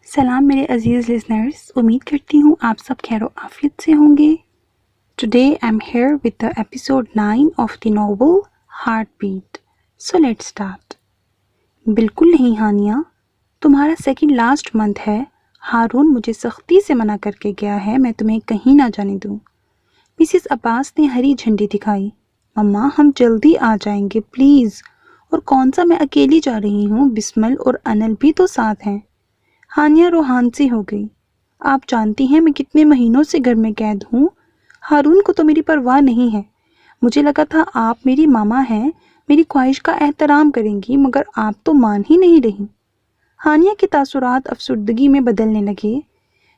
سلام میرے عزیز لسنرز، امید کرتی ہوں آپ سب خیر و عافیت سے ہوں گے۔ Today I am here with the episode 9 of the novel Heartbeat. So let's start. بالکل نہیں ہانیہ، تمہارا سیکنڈ لاسٹ منتھ ہے۔ ہارون مجھے سختی سے منع کر کے گیا ہے میں تمہیں کہیں نہ جانے دوں۔ مسز عباس نے ہری جھنڈی دکھائی۔ مما ہم جلدی آ جائیں گے پلیز، اور کون سا میں اکیلی جا رہی ہوں، بسمل اور انل بھی تو ساتھ ہیں۔ ہانیہ روحان سی ہو گئی۔ آپ جانتی ہیں میں کتنے مہینوں سے گھر میں قید ہوں۔ ہارون کو تو میری پرواہ نہیں ہے۔ مجھے لگا تھا آپ میری ماما ہیں، میری خواہش کا احترام کریں گی، مگر آپ تو مان ہی نہیں رہی۔ ہانیہ کے تاثرات افسردگی میں بدلنے لگے۔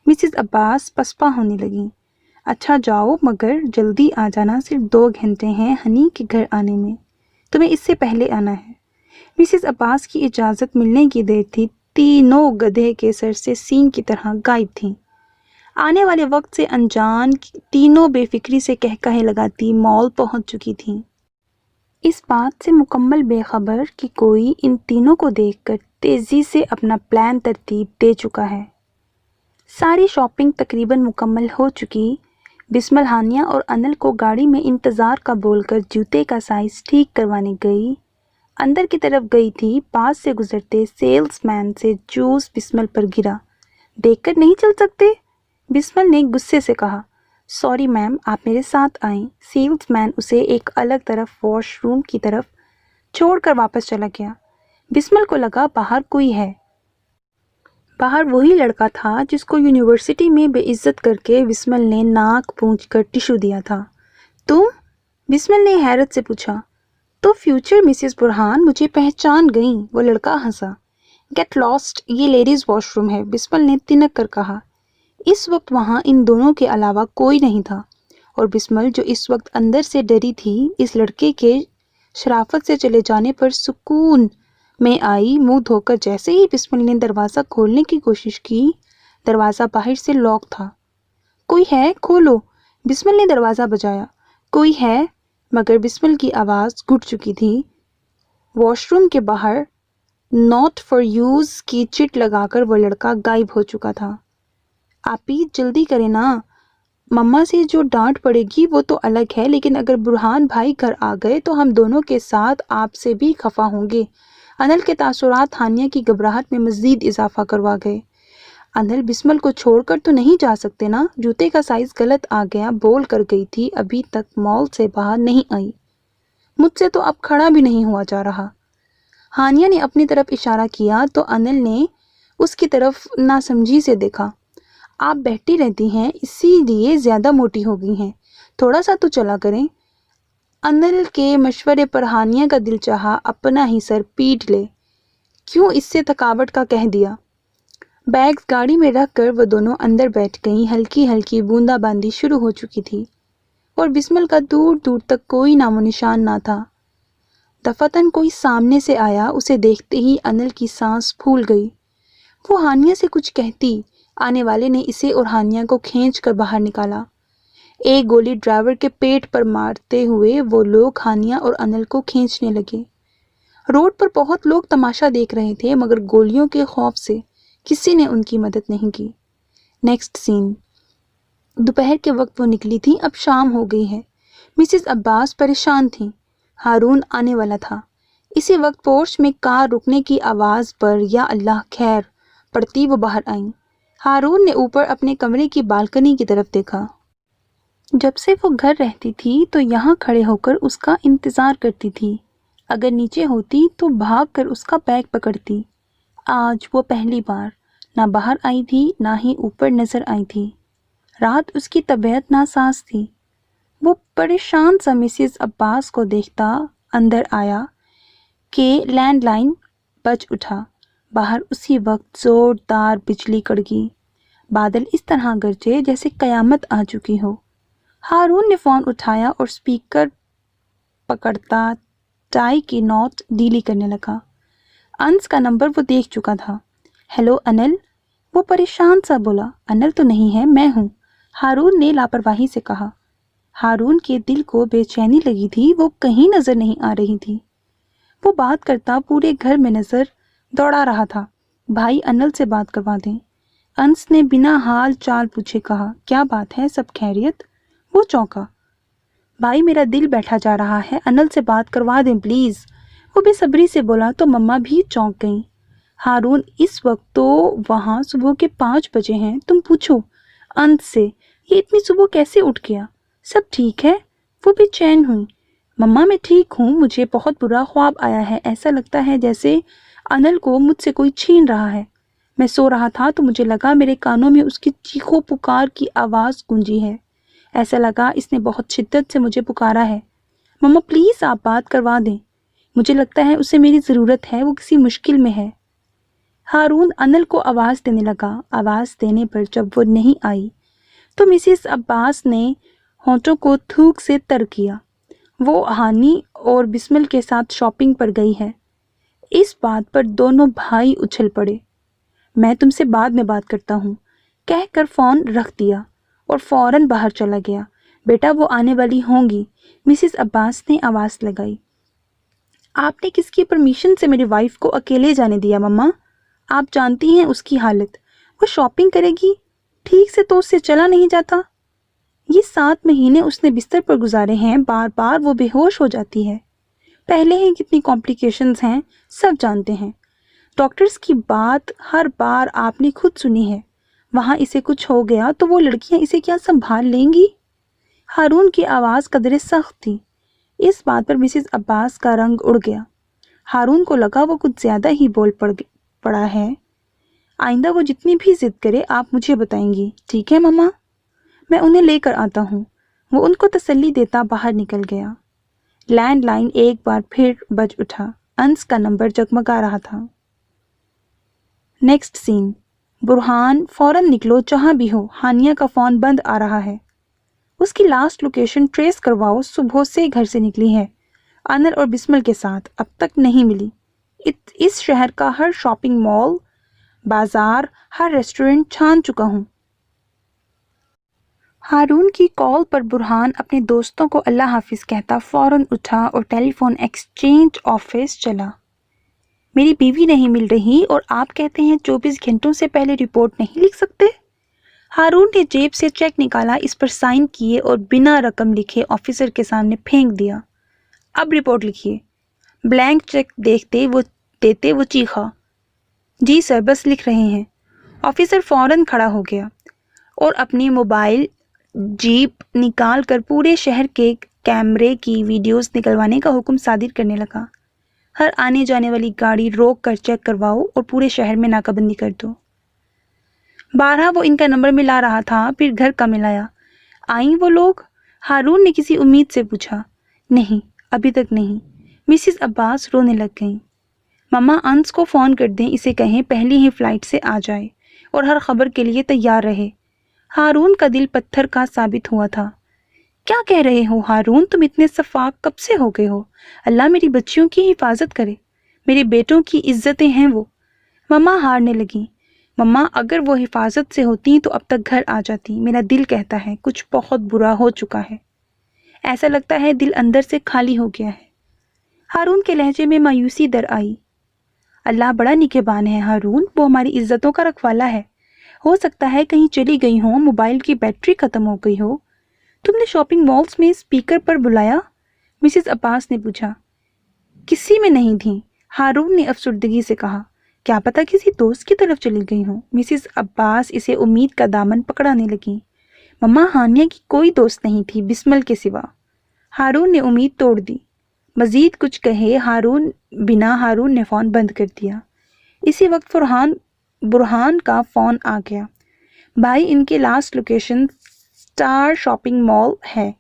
مسز عباس پسپا ہونے لگیں۔ اچھا جاؤ، مگر جلدی آ جانا، صرف 2 گھنٹے ہیں ہنی کے گھر آنے میں، تمہیں اس سے پہلے آنا ہے۔ مسز عباس کی اجازت ملنے کی دیر تھی، تینوں گدھے کے سر سے سینگ کی طرح غائب تھیں۔ آنے والے وقت سے انجان تینوں بے فکری سے کہکہے لگاتی مال پہنچ چکی تھیں، اس بات سے مکمل بے خبر کہ کوئی ان تینوں کو دیکھ کر تیزی سے اپنا پلان ترتیب دے چکا ہے۔ ساری شاپنگ تقریباً مکمل ہو چکی۔ بسمل ہانیہ اور انل کو گاڑی میں انتظار کا بول کر جوتے کا سائز ٹھیک کروانے گئی۔ اندر کی طرف گئی تھی، پاس سے گزرتے سیلز مین سے جوس بسمل پر گرا۔ دیکھ کر نہیں چل سکتے؟ بسمل نے غصے سے کہا۔ سوری میم، آپ میرے ساتھ آئیں۔ سیلز مین اسے ایک الگ طرف واش روم کی طرف چھوڑ کر واپس چلا گیا۔ بسمل کو لگا باہر کوئی ہے۔ باہر وہی لڑکا تھا جس کو یونیورسٹی میں بے عزت کر کے بسمل نے ناک پونچھ کر ٹشو دیا تھا۔ تم؟ بسمل نے حیرت سے پوچھا۔ تو فیوچر مسز برہان مجھے پہچان گئیں، وہ لڑکا ہنسا۔ گیٹ لاسٹ، یہ لیڈیز واش روم ہے، بسمل نے تنک کر کہا۔ اس وقت وہاں ان دونوں کے علاوہ کوئی نہیں تھا، اور بسمل جو اس وقت اندر سے ڈری تھی، اس لڑکے کے شرافت سے چلے جانے پر سکون میں آئی۔ منہ دھو کر جیسے ہی بسمل نے دروازہ کھولنے کی کوشش کی، دروازہ باہر سے لاک تھا۔ کوئی ہے؟ کھولو، بسمل نے دروازہ بجایا۔ کوئی ہے؟ مگر بسمل کی آواز گھٹ چکی تھی۔ واش روم کے باہر ناٹ فار یوز کی چٹ لگا کر وہ لڑکا غائب ہو چکا تھا۔ آپی جلدی کریں نا، مما سے جو ڈانٹ پڑے گی وہ تو الگ ہے، لیکن اگر برہان بھائی گھر آ گئے تو ہم دونوں کے ساتھ آپ سے بھی خفا ہوں گے۔ انل کے تاثرات ہانیہ کی گھبراہٹ میں مزید اضافہ کروا گئے۔ انل بسمل کو چھوڑ کر تو نہیں جا سکتے نا، جوتے کا سائز غلط آ گیا بول کر گئی تھی، ابھی تک مال سے باہر نہیں آئی۔ مجھ سے تو اب کھڑا بھی نہیں ہوا جا رہا۔ ہانیہ نے اپنی طرف اشارہ کیا تو انل نے اس کی طرف ناسمجھی سے دیکھا۔ آپ بیٹھی رہتی ہیں اسی لیے زیادہ موٹی ہو گئی ہیں، تھوڑا سا تو چلا کریں۔ انل کے مشورے پر ہانیہ کا دل چاہا اپنا ہی سر پیٹ لے، کیوں اس سے تھکاوٹ کا کہہ دیا۔ بیگز گاڑی میں رکھ کر وہ دونوں اندر بیٹھ گئیں۔ ہلکی ہلکی بوندا باندی شروع ہو چکی تھی، اور بسمل کا دور دور تک کوئی نام و نشان نہ تھا۔ دفعتاً کوئی سامنے سے آیا، اسے دیکھتے ہی انل کی سانس پھول گئی۔ وہ ہانیہ سے کچھ کہتی، آنے والے نے اسے اور ہانیہ کو کھینچ کر باہر نکالا۔ ایک گولی ڈرائیور کے پیٹ پر مارتے ہوئے وہ لوگ ہانیہ اور انل کو کھینچنے لگے۔ روڈ پر بہت لوگ تماشا دیکھ رہے تھے، مگر گولیوں کے خوف سے کسی نے ان کی مدد نہیں کی۔ نیکسٹ سین۔ دوپہر کے وقت وہ نکلی تھی، اب شام ہو گئی ہے۔ مسز عباس پریشان تھیں، ہارون آنے والا تھا۔ اسی وقت پورچ میں کار رکنے کی آواز پر یا اللہ خیر پڑتی وہ باہر آئیں۔ ہارون نے اوپر اپنے کمرے کی بالکنی کی طرف دیکھا۔ جب سے وہ گھر رہتی تھی تو یہاں کھڑے ہو کر اس کا انتظار کرتی تھی، اگر نیچے ہوتی تو بھاگ کر اس کا بیگ پکڑتی۔ آج وہ پہلی بار نہ باہر آئی تھی، نہ ہی اوپر نظر آئی تھی۔ رات اس کی طبیعت ناساز تھی۔ وہ پریشان سا مسز عباس کو دیکھتا اندر آیا کہ لینڈ لائن بج اٹھا۔ باہر اسی وقت زوردار بجلی کڑکی، بادل اس طرح گرجے جیسے قیامت آ چکی ہو۔ ہارون نے فون اٹھایا اور اسپیکر پکڑتا ٹائی کی نوٹ ڈھیلی کرنے لگا۔ انس کا نمبر وہ دیکھ چکا تھا۔ ہیلو انل، وہ پریشان سا بولا۔ انل تو نہیں ہے، میں ہوں، ہارون نے لاپرواہی سے کہا۔ ہارون کے دل کو بے چینی لگی تھی، وہ کہیں نظر نہیں آ رہی تھی۔ وہ بات کرتا پورے گھر میں نظر دوڑا رہا تھا۔ بھائی انل سے بات کروا دیں۔ انس نے بنا حال چال پوچھے کہا۔ کیا بات ہے، سب خیریت؟ وہ چونکا۔ بھائی میرا دل بیٹھا جا رہا ہے، انل سے بات کروا دیں پلیز، وہ بے صبری سے بولا تو مما بھی چونک گئیں۔ ہارون اس وقت تو وہاں صبح کے 5 بجے ہیں، تم پوچھو انت سے یہ اتنی صبح کیسے اٹھ گیا؟ سب ٹھیک ہے؟ وہ بھی چین ہوئی۔ مما میں ٹھیک ہوں، مجھے بہت برا خواب آیا ہے، ایسا لگتا ہے جیسے انل کو مجھ سے کوئی چھین رہا ہے۔ میں سو رہا تھا تو مجھے لگا میرے کانوں میں اس کی چیخو پکار کی آواز گونجی ہے، ایسا لگا اس نے بہت شدت سے مجھے پکارا ہے۔ مما پلیز آپ بات کروا دیں، مجھے لگتا ہے اسے میری ضرورت ہے، وہ کسی مشکل میں ہے۔ ہارون انل کو آواز دینے لگا۔ آواز دینے پر جب وہ نہیں آئی تو مسز عباس نے ہونٹوں کو تھوک سے تر کیا۔ وہ ہانی اور بسمل کے ساتھ شاپنگ پر گئی ہے۔ اس بات پر دونوں بھائی اچھل پڑے۔ میں تم سے بعد میں بات کرتا ہوں کہہ کر فون رکھ دیا اور فوراً باہر چلا گیا۔ بیٹا وہ آنے والی ہوں گی، مسز عباس نے آواز لگائی۔ آپ نے کس کی پرمیشن سے میری وائف کو اکیلے جانے دیا مما؟ آپ جانتی ہیں اس کی حالت، وہ شاپنگ کرے گی، ٹھیک سے تو اس سے چلا نہیں جاتا۔ یہ 7 مہینے اس نے بستر پر گزارے ہیں، بار بار وہ بے ہوش ہو جاتی ہے، پہلے ہی کتنی کمپلیکیشنز ہیں، سب جانتے ہیں۔ ڈاکٹرز کی بات ہر بار آپ نے خود سنی ہے، وہاں اسے کچھ ہو گیا تو وہ لڑکیاں اسے کیا سنبھال لیں گی؟ ہارون کی آواز قدرے سخت تھی۔ اس بات پر مسز عباس کا رنگ اڑ گیا۔ ہارون کو لگا وہ کچھ زیادہ ہی بول پڑا ہے۔ آئندہ وہ جتنی بھی ضد کرے آپ مجھے بتائیں گی، ٹھیک ہے مما؟ میں انہیں لے کر آتا ہوں۔ وہ ان کو تسلی دیتا باہر نکل گیا۔ لینڈ لائن ایک بار پھر بج اٹھا۔ انس کا نمبر جگمگا رہا تھا۔ نیکسٹ سین، برہان فوراً نکلو جہاں بھی ہو، ہانیہ کا فون بند آ رہا ہے، اس کی لاسٹ لوکیشن ٹریس کرواؤ، صبح سے گھر سے نکلی ہے انل اور بسمل کے ساتھ، اب تک نہیں ملی۔ اس شہر کا ہر شاپنگ مال، بازار، ہر ریسٹورنٹ چھان چکا ہوں۔ ہارون کی کال پر برہان اپنے دوستوں کو اللہ حافظ کہتا فوراً اٹھا اور ٹیلی فون ایکسچینج آفس چلا۔ میری بیوی نہیں مل رہی اور آپ کہتے ہیں 24 گھنٹوں سے پہلے رپورٹ نہیں لکھ سکتے؟ ہارون نے جیب سے چیک نکالا، اس پر سائن کیے اور بنا رقم لکھے آفیسر کے سامنے پھینک دیا۔ اب رپورٹ لکھیے۔ بلینک چیک دیتے وہ چیخا۔ جی سر، بس لکھ رہے ہیں۔ آفیسر فوراً کھڑا ہو گیا اور اپنی موبائل جیپ نکال کر پورے شہر کے کیمرے کی ویڈیوز نکلوانے کا حکم صادر کرنے لگا۔ ہر آنے جانے والی گاڑی روک کر چیک کرواؤ اور پورے شہر میں ناکہ بندی کر دو۔ 12 وہ ان کا نمبر ملا رہا تھا، پھر گھر کا ملایا۔ آئیں وہ لوگ؟ ہارون نے کسی امید سے پوچھا۔ نہیں، ابھی تک نہیں۔ مسز عباس رونے لگ گئیں۔ مما انس کو فون کر دیں، اسے کہیں پہلی ہی فلائٹ سے آ جائے اور ہر خبر کے لیے تیار رہے۔ ہارون کا دل پتھر کا ثابت ہوا تھا۔ کیا کہہ رہے ہو ہارون، تم اتنے شفاق کب سے ہو گئے ہو؟ اللہ میری بچیوں کی حفاظت کرے، میرے بیٹوں کی عزتیں ہیں وہ۔ مما ہارنے لگیں۔ مما اگر وہ حفاظت سے ہوتی تو اب تک گھر آ جاتی، میرا دل کہتا ہے کچھ بہت برا ہو چکا ہے، ایسا لگتا ہے دل اندر سے خالی ہو گیا ہے۔ ہارون کے لہجے میں مایوسی در آئی۔ اللہ بڑا نگہبان ہے ہارون، وہ ہماری عزتوں کا رکھوالا ہے، ہو سکتا ہے کہیں چلی گئی ہوں، موبائل کی بیٹری ختم ہو گئی ہو۔ تم نے شاپنگ مالز میں اسپیکر پر بلایا؟ مسز عباس نے پوچھا۔ کسی میں نہیں تھی، ہارون نے افسردگی سے کہا۔ کیا پتہ کسی دوست کی طرف چلی گئی ہوں۔ مسز عباس اسے امید کا دامن پکڑانے لگیں۔ مما ہانیہ کی کوئی دوست نہیں تھی بسمل کے سوا۔ ہارون نے امید توڑ دی۔ مزید کچھ کہے ہارون نے فون بند کر دیا۔ اسی وقت برہان کا فون آ گیا۔ بھائی ان کی last location star shopping mall ہے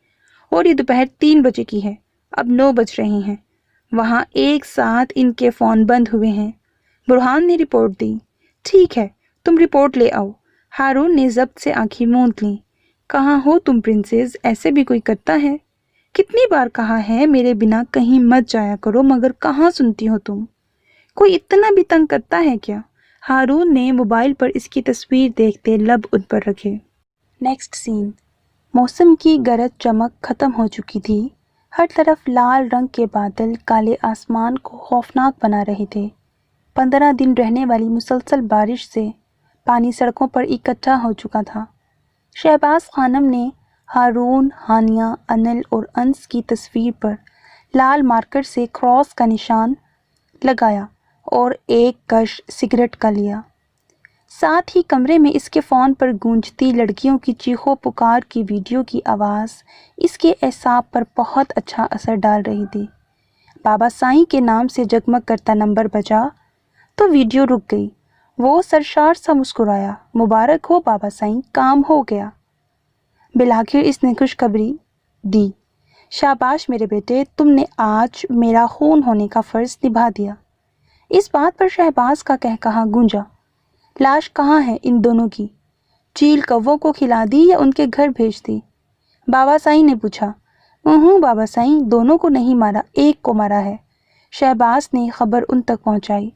اور یہ دوپہر 3 بجے کی ہے، اب 9 بج رہے ہیں، وہاں ایک ساتھ ان کے فون بند ہوئے ہیں۔ برہان نے رپورٹ دی۔ ٹھیک ہے، تم رپورٹ لے آؤ۔ ہارون نے ضبط سے آنکھیں موند لیں۔ کہاں ہو تم پرنسس، ایسے بھی کوئی کرتا ہے؟ کتنی بار کہا ہے میرے بنا کہیں مت جایا کرو، مگر کہاں سنتی ہو تم؟ کوئی اتنا بھی تنگ کرتا ہے کیا؟ ہارون نے موبائل پر اس کی تصویر دیکھتے لب ان پر رکھے۔ نیکسٹ سین، موسم کی گرج چمک ختم ہو چکی تھی، ہر طرف لال رنگ کے بادل کالے آسمان کو خوفناک بنا رہے تھے۔ 15 دن رہنے والی مسلسل بارش سے پانی سڑکوں پر اکٹھا ہو چکا تھا۔ شہباز خانم نے ہارون، ہانیہ، انل اور انس کی تصویر پر لال مارکر سے کراس کا نشان لگایا اور ایک کش سگریٹ کا لیا۔ ساتھ ہی کمرے میں اس کے فون پر گونجتی لڑکیوں کی چیخو پکار کی ویڈیو کی آواز اس کے اعصاب پر بہت اچھا اثر ڈال رہی تھی۔ بابا سائیں کے نام سے جگمگ کرتا نمبر بجا تو ویڈیو رک گئی۔ وہ سرشار سا مسکرایا، مبارک ہو بابا سائیں، کام ہو گیا۔ بالآخر اس نے خوشخبری دی، شاباش میرے بیٹے، تم نے آج میرا خون ہونے کا فرض نبھا دیا۔ اس بات پر شہباز کا کہا گونجا، لاش کہاں ہے ان دونوں کی؟ چیل کووں کو کھلا دی یا ان کے گھر بھیج دی؟ بابا سائیں نے پوچھا۔ بابا سائیں، دونوں کو نہیں مارا، ایک کو مارا ہے۔ شہباز نے خبر ان تک پہنچائی۔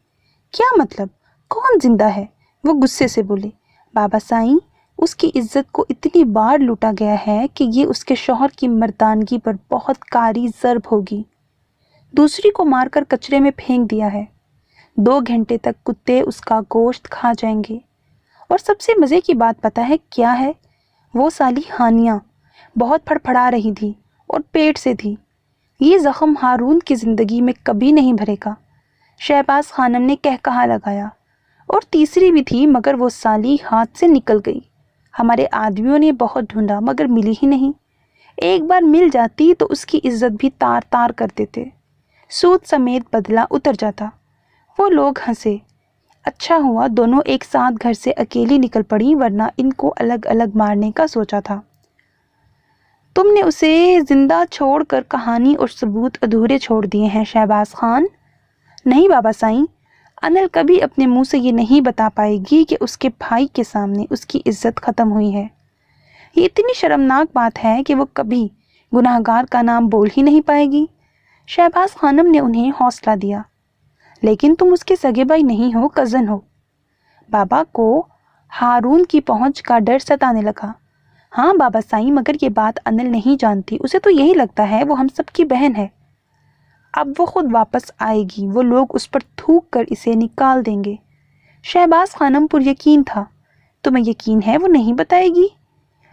کیا مطلب؟ کون زندہ ہے؟ وہ غصے سے بولے۔ بابا سائیں، اس کی عزت کو اتنی بار لوٹا گیا ہے کہ یہ اس کے شوہر کی مردانگی پر بہت کاری ضرب ہوگی۔ دوسری کو مار کر کچرے میں پھینک دیا ہے۔ 2 گھنٹے تک کتے اس کا گوشت کھا جائیں گے۔ اور سب سے مزے کی بات پتہ ہے کیا ہے؟ وہ سالی ہانیہ بہت پھڑپھڑا رہی تھی اور پیٹ سے تھی۔ یہ زخم ہارون کی زندگی میں کبھی نہیں بھرے گا۔ شہباز خانم نے کہا لگایا۔ اور تیسری بھی تھی مگر وہ سالی ہاتھ سے نکل گئی۔ ہمارے آدمیوں نے بہت ڈھونڈا مگر ملی ہی نہیں۔ ایک بار مل جاتی تو اس کی عزت بھی تار تار کر دیتے، سود سمیت بدلہ اتر جاتا۔ وہ لوگ ہنسے۔ اچھا ہوا دونوں ایک ساتھ گھر سے اکیلی نکل پڑی، ورنہ ان کو الگ الگ مارنے کا سوچا تھا۔ تم نے اسے زندہ چھوڑ کر کہانی اور ثبوت ادھورے چھوڑ دیے ہیں شہباز خان۔ نہیں بابا سائیں، انل کبھی اپنے منہ سے یہ نہیں بتا پائے گی کہ اس کے بھائی کے سامنے اس کی عزت ختم ہوئی ہے۔ یہ اتنی شرمناک بات ہے کہ وہ کبھی گناہ گار کا نام بول ہی نہیں پائے گی۔ شہباز خانم نے انہیں حوصلہ دیا۔ لیکن تم اس کے سگے بھائی نہیں ہو، کزن ہو۔ بابا کو ہارون کی پہنچ کا ڈر ستانے لگا۔ ہاں بابا سائیں، مگر یہ بات انل نہیں جانتی، اسے تو یہی لگتا ہے وہ ہم سب کی بہن ہے۔ اب وہ خود واپس آئے گی، وہ لوگ اس پر تھوک کر اسے نکال دیں گے۔ شہباز خانم پر یقین تھا۔ تمہیں یقین ہے وہ نہیں بتائے گی؟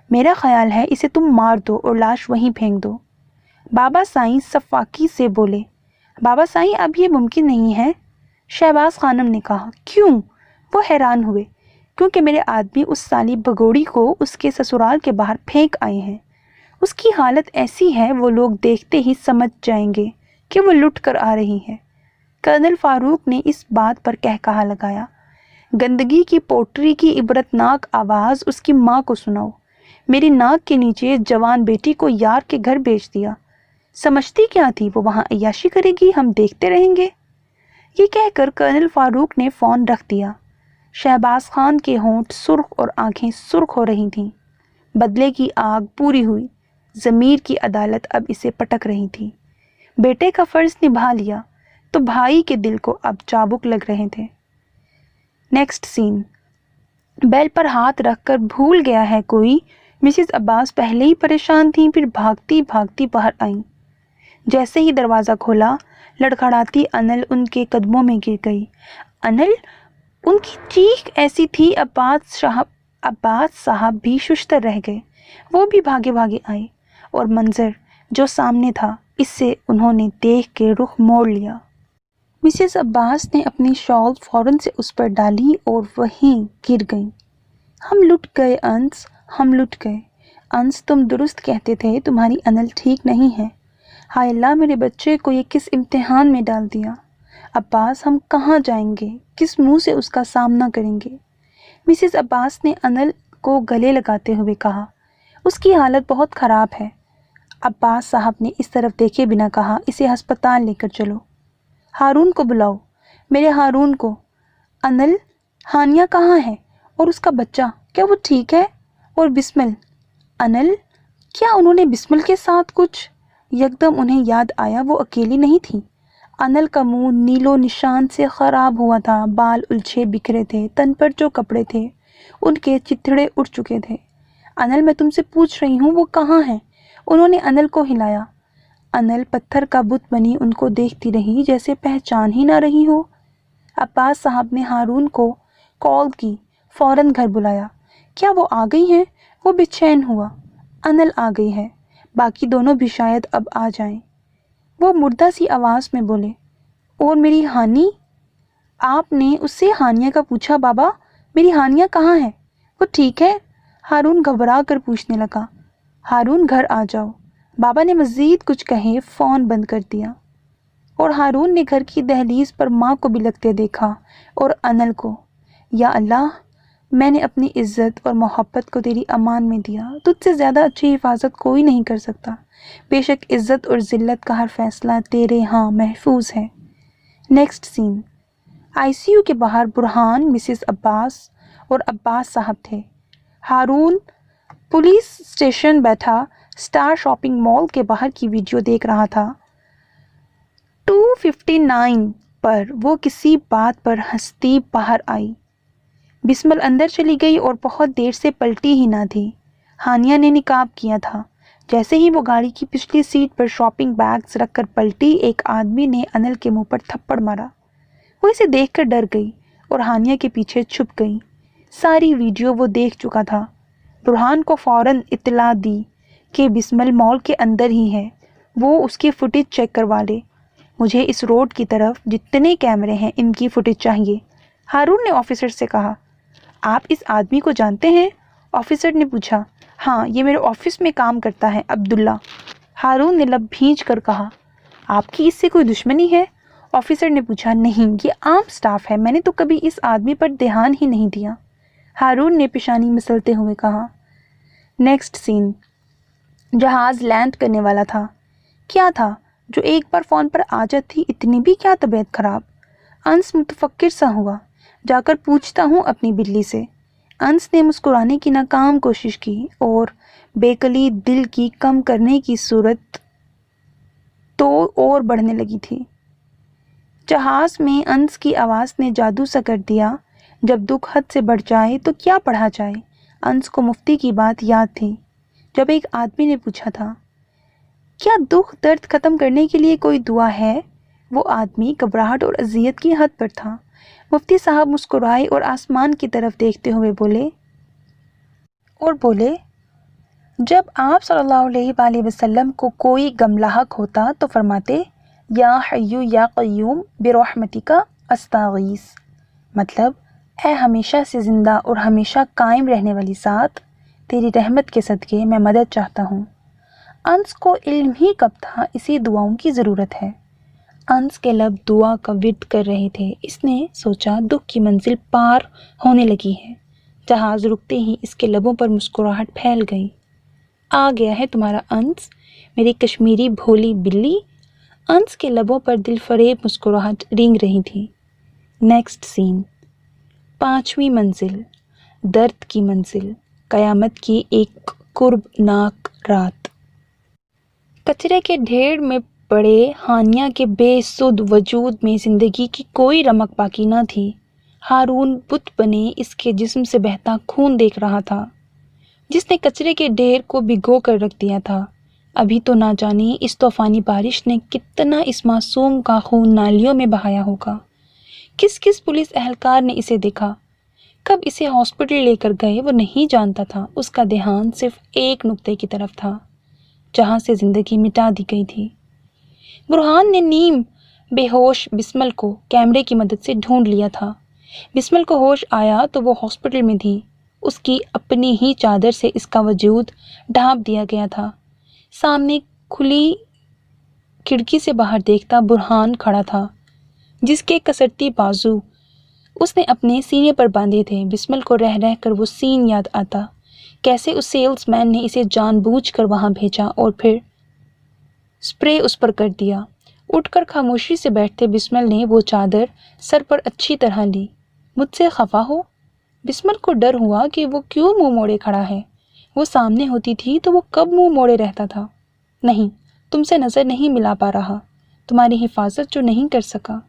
میرا خیال ہے اسے تم مار دو اور لاش وہیں پھینک دو۔ بابا سائیں صفاقی سے بولے۔ بابا سائیں، اب یہ ممکن نہیں ہے، شہباز خانم نے کہا۔ کیوں؟ وہ حیران ہوئے۔ کیونکہ میرے آدمی اس سالی بگوڑی کو اس کے سسرال کے باہر پھینک آئے ہیں۔ اس کی حالت ایسی ہے وہ لوگ دیکھتے ہی سمجھ جائیں گے کہ وہ لٹ کر آ رہی ہے۔ کرنل فاروق نے اس بات پر کہا لگایا۔ گندگی کی پوٹری کی عبرتناک آواز اس کی ماں کو سناؤ۔ میری ناک کے نیچے جوان بیٹی کو یار کے گھر بھیج دیا۔ سمجھتی کیا تھی وہ وہاں عیاشی کرے گی، ہم دیکھتے رہیں گے؟ یہ کہہ کر کرنل فاروق نے فون رکھ دیا۔ شہباز خان کے ہونٹ سرخ اور آنکھیں سرخ ہو رہی تھیں۔ بدلے کی آگ پوری ہوئی۔ ضمیر کی عدالت اب اسے پٹک رہی تھی۔ بیٹے کا فرض نبھا لیا تو بھائی کے دل کو اب چابک لگ رہے تھے۔ نیکسٹ سین۔ بیل پر ہاتھ رکھ کر بھول گیا ہے کوئی؟ مسز عباس پہلے ہی پریشان تھیں، پھر بھاگتی بھاگتی باہر آئیں۔ جیسے ہی دروازہ کھولا، لڑکھڑاتی انل ان کے قدموں میں گر گئی۔ انل! ان کی چیخ ایسی تھی عباس صاحب بھی ششتر رہ گئے۔ وہ بھی بھاگے بھاگے آئے اور منظر جو سامنے تھا اس سے انہوں نے دیکھ کے رخ موڑ لیا۔ مسز عباس نے اپنی شال فوراً سے اس پر ڈالی اور وہیں گر گئیں۔ ہم لٹ گئے انس، ہم لٹ گئے۔ انس، تم درست کہتے تھے، تمہاری انل ٹھیک نہیں ہے۔ ہائے اللہ، میرے بچے کو یہ کس امتحان میں ڈال دیا۔ عباس، ہم کہاں جائیں گے؟ کس منہ سے اس کا سامنا کریں گے؟ مسز عباس نے انل کو گلے لگاتے ہوئے کہا۔ اس کی حالت بہت خراب ہے۔ عباس صاحب نے اس طرف دیکھے بنا کہا، اسے ہسپتال لے کر چلو۔ ہارون کو بلاؤ، میرے ہارون کو۔ انل، ہانیہ کہاں ہے؟ اور اس کا بچہ، کیا وہ ٹھیک ہے؟ اور بسمل؟ انل، کیا انہوں نے بسمل کے ساتھ کچھ؟ یکدم انہیں یاد آیا وہ اکیلی نہیں تھی۔ انل کا منہ نیلو نشان سے خراب ہوا تھا، بال الجھے بکھرے تھے، تن پر جو کپڑے تھے ان کے چتھڑے اڑ چکے تھے۔ انل، میں تم سے پوچھ رہی ہوں وہ کہاں ہے؟ انہوں نے انل کو ہلایا۔ انل پتھر کا بت بنی ان کو دیکھتی رہی جیسے پہچان ہی نہ رہی ہو۔ عباس صاحب نے ہارون کو کال کی، فوراً گھر بلایا۔ کیا وہ آ گئی ہیں؟ وہ بے چین ہوا۔ انل آ گئی ہے، باقی دونوں بھی شاید اب آ جائیں۔ وہ مردہ سی آواز میں بولے، اور میری ہانی؟ آپ نے اس سے ہانیہ کا پوچھا؟ بابا میری ہانیہ کہاں ہے؟ وہ ٹھیک ہے؟ ہارون گھبرا کر پوچھنے لگا۔ ہارون گھر آ جاؤ۔ بابا نے مزید کچھ کہے فون بند کر دیا، اور ہارون نے گھر کی دہلیز پر ماں کو بلکتے دیکھا اور انل کو۔ یا اللہ، میں نے اپنی عزت اور محبت کو تیری امان میں دیا، تجھ سے زیادہ اچھی حفاظت کوئی نہیں کر سکتا۔ بے شک عزت اور ذلت کا ہر فیصلہ تیرے ہاں محفوظ ہے۔ Next scene, I C you کے باہر برہان، مسز عباس اور عباس صاحب تھے۔ ہارون پولیس اسٹیشن بیٹھا اسٹار شاپنگ مال کے باہر کی ویڈیو دیکھ رہا تھا۔ 2:59 پر وہ کسی بات پر ہنستی باہر آئی۔ بسمل اندر چلی گئی اور بہت دیر سے پلٹی ہی نہ تھی۔ ہانیہ نے نقاب کیا تھا۔ جیسے ہی وہ گاڑی کی پچھلی سیٹ پر شاپنگ بیگز رکھ کر پلٹی، ایک آدمی نے انل کے منہ پر تھپڑ مارا۔ وہ اسے دیکھ کر ڈر گئی اور ہانیہ کے پیچھے چھپ گئی۔ ساری ویڈیو وہ دیکھ چکا تھا۔ برہان کو فوراً اطلاع دی کہ بسمل مال کے اندر ہی ہے، وہ اس کی فوٹیج چیک کروا لے۔ مجھے اس روڈ کی طرف جتنے کیمرے ہیں ان کی فوٹیج چاہیے، ہارون نے آفیسر سے کہا۔ آپ اس آدمی کو جانتے ہیں؟ آفیسر نے پوچھا۔ ہاں، یہ میرے آفس میں کام کرتا ہے، عبداللہ، ہارون نے لب بھینچ کر کہا۔ آپ کی اس سے کوئی دشمنی ہے؟ آفیسر نے پوچھا۔ نہیں، یہ عام سٹاف ہے، میں نے تو کبھی اس آدمی پر دھیان ہی نہیں دیا، ہارون نے پیشانی مسلتے ہوئے کہا۔ نیکسٹ سین، جہاز لینڈ کرنے والا تھا۔ کیا تھا جو ایک بار فون پر آ جاتی؟ اتنی بھی کیا طبیعت خراب؟ انس متفکر سا ہوا۔ جا کر پوچھتا ہوں اپنی بلی سے۔ انس نے مسکرانے کی ناکام کوشش کی اور بیکلی دل کی کم کرنے کی صورت تو اور بڑھنے لگی تھی۔ جہاز میں انس کی آواز نے جادو سا کر دیا، جب دکھ حد سے بڑھ جائے تو کیا پڑھا جائے۔ انس کو مفتی کی بات یاد تھی، جب ایک آدمی نے پوچھا تھا، کیا دکھ درد ختم کرنے کے لیے کوئی دعا ہے؟ وہ آدمی گھبراہٹ اور اذیت کی حد پر تھا۔ مفتی صاحب مسکرائے اور آسمان کی طرف دیکھتے ہوئے بولے، جب آپ صلی اللہ علیہ وآلہ وسلم کو کوئی غم لاحق ہوتا تو فرماتے، یا حیو یا قیوم برحمتک استغیث، مطلب اے ہمیشہ سے زندہ اور ہمیشہ قائم رہنے والی ذات، تیری رحمت کے صدقے میں مدد چاہتا ہوں۔ انس کو علم ہی کب تھا اسی دعاؤں کی ضرورت ہے۔ انس کے لب دعا کا ورد کر رہے تھے۔ اس نے سوچا دکھ کی منزل پار ہونے لگی ہے۔ جہاز رکتے ہی اس کے لبوں پر مسکراہٹ پھیل گئی۔ آ گیا ہے تمہارا انس، میری کشمیری بھولی بلی۔ انس کے لبوں پر دل فریب مسکراہٹ رینگ رہی تھی۔ نیکسٹ سین، 5ویں منزل، درد کی منزل، قیامت کی ایک کربناک رات۔ کچرے کے ڈھیر میں پڑے ہانیہ کے بے سدھ وجود میں زندگی کی کوئی رمق باقی نہ تھی۔ ہارون بت بنے اس کے جسم سے بہتا خون دیکھ رہا تھا، جس نے کچرے کے ڈھیر کو بھگو کر رکھ دیا تھا۔ ابھی تو نہ جانے اس طوفانی بارش نے کتنا اس معصوم کا خون نالیوں میں بہایا ہوگا۔ کس کس پولیس اہلکار نے اسے دیکھا، کب اسے ہاسپٹل لے کر گئے، وہ نہیں جانتا تھا۔ اس کا دھیان صرف ایک نقطے کی طرف تھا، جہاں سے زندگی مٹا دی گئی تھی۔ برہان نے نیم بے ہوش بسمل کو کیمرے کی مدد سے ڈھونڈ لیا تھا۔ بسمل کو ہوش آیا تو وہ ہاسپٹل میں تھی۔ اس کی اپنی ہی چادر سے اس کا وجود ڈھانپ دیا گیا تھا۔ سامنے کھلی کھڑکی سے باہر دیکھتا برہان کھڑا تھا، جس کے کسرتی بازو اس نے اپنے سینے پر باندھے تھے۔ بسمل کو رہ رہ کر وہ سین یاد آتا، کیسے اس سیلز مین نے اسے جان بوجھ کر وہاں بھیجا اور پھر سپرے اس پر کر دیا۔ اٹھ کر خاموشی سے بیٹھتے بسمل نے وہ چادر سر پر اچھی طرح لی۔ مجھ سے خفا ہو؟ بسمل کو ڈر ہوا کہ وہ کیوں منہ موڑے کھڑا ہے۔ وہ سامنے ہوتی تھی تو وہ کب منہ موڑے رہتا تھا۔ نہیں، تم سے نظر نہیں ملا پا رہا، تمہاری حفاظت جو نہیں کر سکا۔